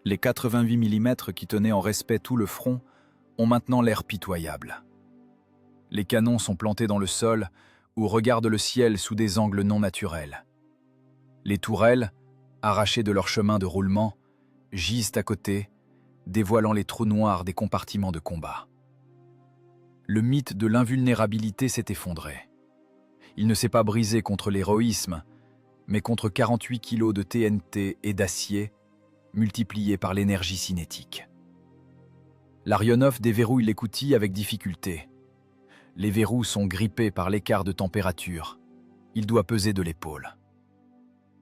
Les 88 mm qui tenaient en respect tout le front ont maintenant l'air pitoyable. Les canons sont plantés dans le sol ou regardent le ciel sous des angles non naturels. Les tourelles, arrachées de leur chemin de roulement, gisent à côté, dévoilant les trous noirs des compartiments de combat. Le mythe de l'invulnérabilité s'est effondré. Il ne s'est pas brisé contre l'héroïsme, mais contre 48 kilos de TNT et d'acier, multipliés par l'énergie cinétique. Larionov déverrouille l'écoutille avec difficulté. Les verrous sont grippés par l'écart de température. Il doit peser de l'épaule.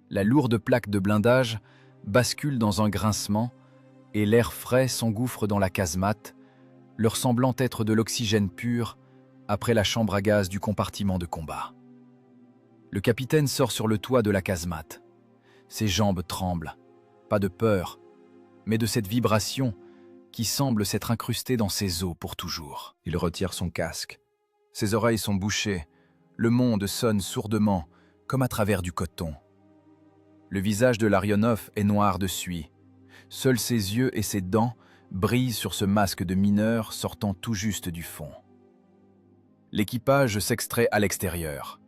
La lourde plaque de blindage bascule dans un grincement et l'air frais s'engouffre dans la casemate, leur semblant être de l'oxygène pur après la chambre à gaz du compartiment de combat. Le capitaine sort sur le toit de la casemate. Ses jambes tremblent, pas de peur, mais de cette vibration qui semble s'être incrustée dans ses os pour toujours. Il retire son casque. Ses oreilles sont bouchées. Le monde sonne sourdement, comme à travers du coton. Le visage de Larionov est noir de suie. Seuls ses yeux et ses dents brillent sur ce masque de mineur sortant tout juste du fond. L'équipage s'extrait à l'extérieur.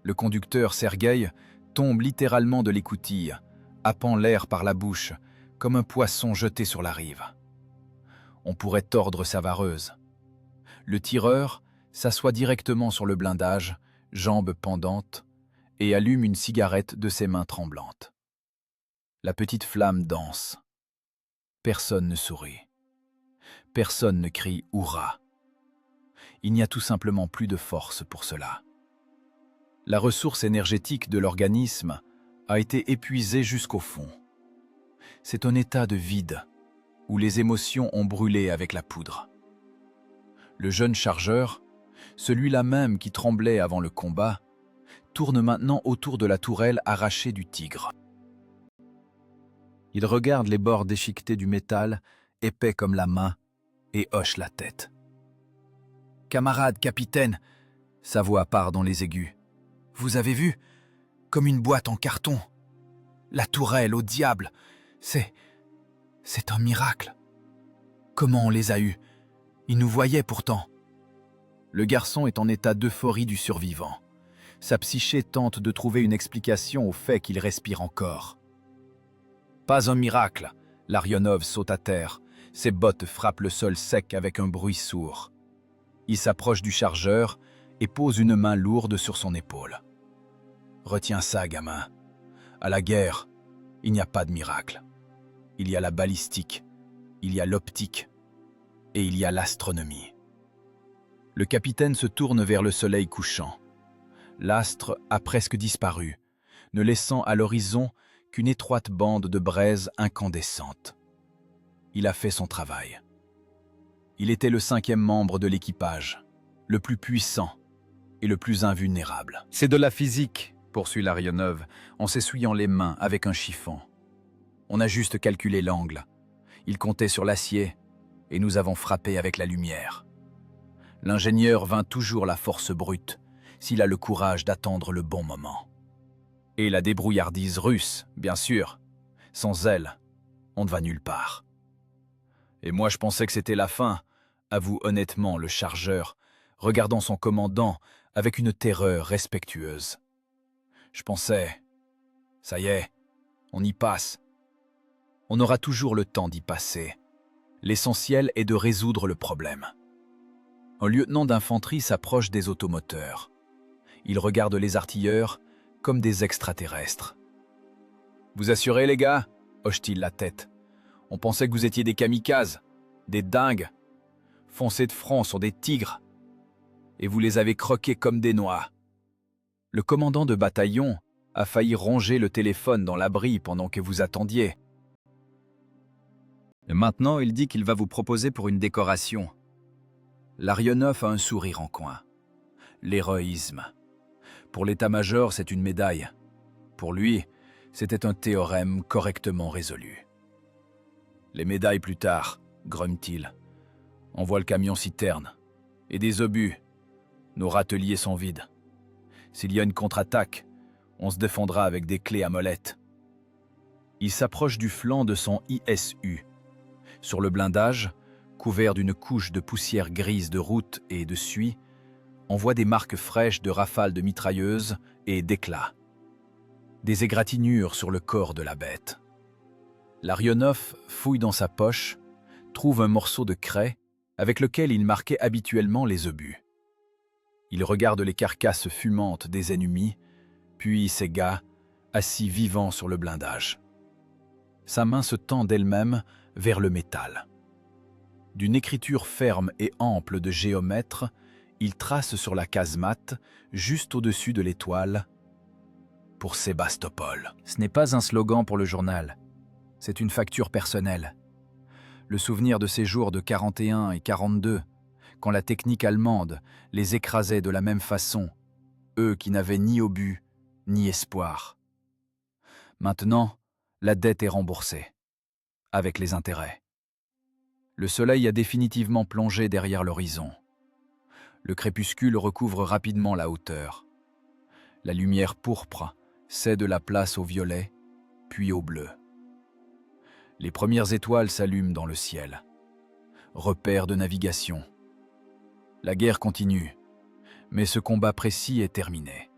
Le conducteur Sergueï tombe littéralement de l'écoutille, happant l'air par la bouche, comme un poisson jeté sur la rive. On pourrait tordre sa vareuse. Le tireur s'assoit directement sur le blindage, jambes pendantes, et allume une cigarette de ses mains tremblantes. La petite flamme danse. Personne ne sourit. Personne ne crie « Hurrah !» Il n'y a tout simplement plus de force pour cela. La ressource énergétique de l'organisme a été épuisée jusqu'au fond. C'est un état de vide, où les émotions ont brûlé avec la poudre. Le jeune chargeur, celui-là même qui tremblait avant le combat, tourne maintenant autour de la tourelle arrachée du tigre. Il regarde les bords déchiquetés du métal, épais comme la main, et hoche la tête. « Camarade, capitaine !» Sa voix part dans les aigus. « Vous avez vu ? Comme une boîte en carton. La tourelle, au diable ! C'est un miracle. Comment on les a eus ? Ils nous voyaient pourtant. » Le garçon est en état d'euphorie du survivant. Sa psyché tente de trouver une explication au fait qu'il respire encore. Pas un miracle. Larionov saute à terre. Ses bottes frappent le sol sec avec un bruit sourd. Il s'approche du chargeur et pose une main lourde sur son épaule. « Retiens ça, gamin. À la guerre, il n'y a pas de miracle. Il y a la balistique, il y a l'optique et il y a l'astronomie. » Le capitaine se tourne vers le soleil couchant. L'astre a presque disparu, ne laissant à l'horizon qu'une étroite bande de braise incandescente. Il a fait son travail. Il était le 5e membre de l'équipage, le plus puissant et le plus invulnérable. « C'est de la physique », poursuit Larionov, en s'essuyant les mains avec un chiffon. « On a juste calculé l'angle. Il comptait sur l'acier et nous avons frappé avec la lumière. L'ingénieur vainc toujours la force brute, s'il a le courage d'attendre le bon moment. Et la débrouillardise russe, bien sûr. Sans elle, on ne va nulle part. Et moi je pensais que c'était la fin, avoue honnêtement le chargeur, regardant son commandant avec une terreur respectueuse. Je pensais, ça y est, on y passe. On aura toujours le temps d'y passer. L'essentiel est de résoudre le problème. Un lieutenant d'infanterie s'approche des automoteurs. Il regarde les artilleurs comme des extraterrestres. « Vous assurez, les gars ?» hoche-t-il la tête. « On pensait que vous étiez des kamikazes, des dingues, foncés de front sur des tigres, et vous les avez croqués comme des noix. » Le commandant de bataillon a failli ronger le téléphone dans l'abri pendant que vous attendiez. Et maintenant, il dit qu'il va vous proposer pour une décoration. Larionov a un sourire en coin. L'héroïsme. Pour l'état-major, c'est une médaille. Pour lui, c'était un théorème correctement résolu. « Les médailles plus tard, » gromme-t-il. « On voit le camion-citerne. Et des obus. Nos râteliers sont vides. S'il y a une contre-attaque, on se défendra avec des clés à molette. » Il s'approche du flanc de son ISU. Sur le blindage, couvert d'une couche de poussière grise de route et de suie, on voit des marques fraîches de rafales de mitrailleuses et d'éclats. Des égratignures sur le corps de la bête. Larionov fouille dans sa poche, trouve un morceau de craie avec lequel il marquait habituellement les obus. Il regarde les carcasses fumantes des ennemis, puis ses gars, assis vivants sur le blindage. Sa main se tend d'elle-même vers le métal. D'une écriture ferme et ample de géomètre, Il trace sur la casemate, juste au-dessus de l'étoile, pour Sébastopol. Ce n'est pas un slogan pour le journal, c'est une facture personnelle. Le souvenir de ces jours de 41 et 42, quand la technique allemande les écrasait de la même façon, eux qui n'avaient ni obus, ni espoir. Maintenant, la dette est remboursée, avec les intérêts. Le soleil a définitivement plongé derrière l'horizon. Le crépuscule recouvre rapidement la hauteur. La lumière pourpre cède la place au violet, puis au bleu. Les premières étoiles s'allument dans le ciel. Repère de navigation. La guerre continue, mais ce combat précis est terminé.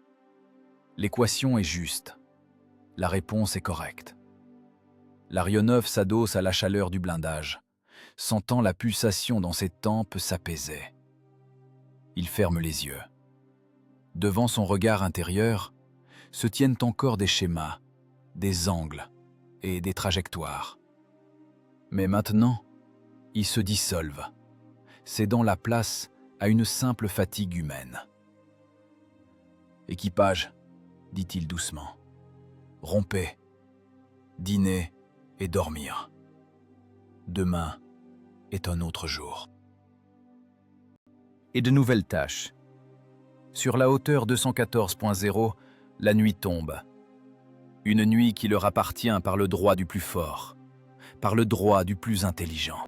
L'équation est juste. La réponse est correcte. L'Arionov s'adosse à la chaleur du blindage, sentant la pulsation dans ses tempes s'apaiser. Il ferme les yeux. Devant son regard intérieur, se tiennent encore des schémas, des angles et des trajectoires. Mais maintenant, ils se dissolvent, cédant la place à une simple fatigue humaine. « Équipage, dit-il doucement, rompez, dîner et dormir. Demain est un autre jour. » Et de nouvelles tâches. Sur la hauteur 214.0, la nuit tombe. Une nuit qui leur appartient par le droit du plus fort, par le droit du plus intelligent.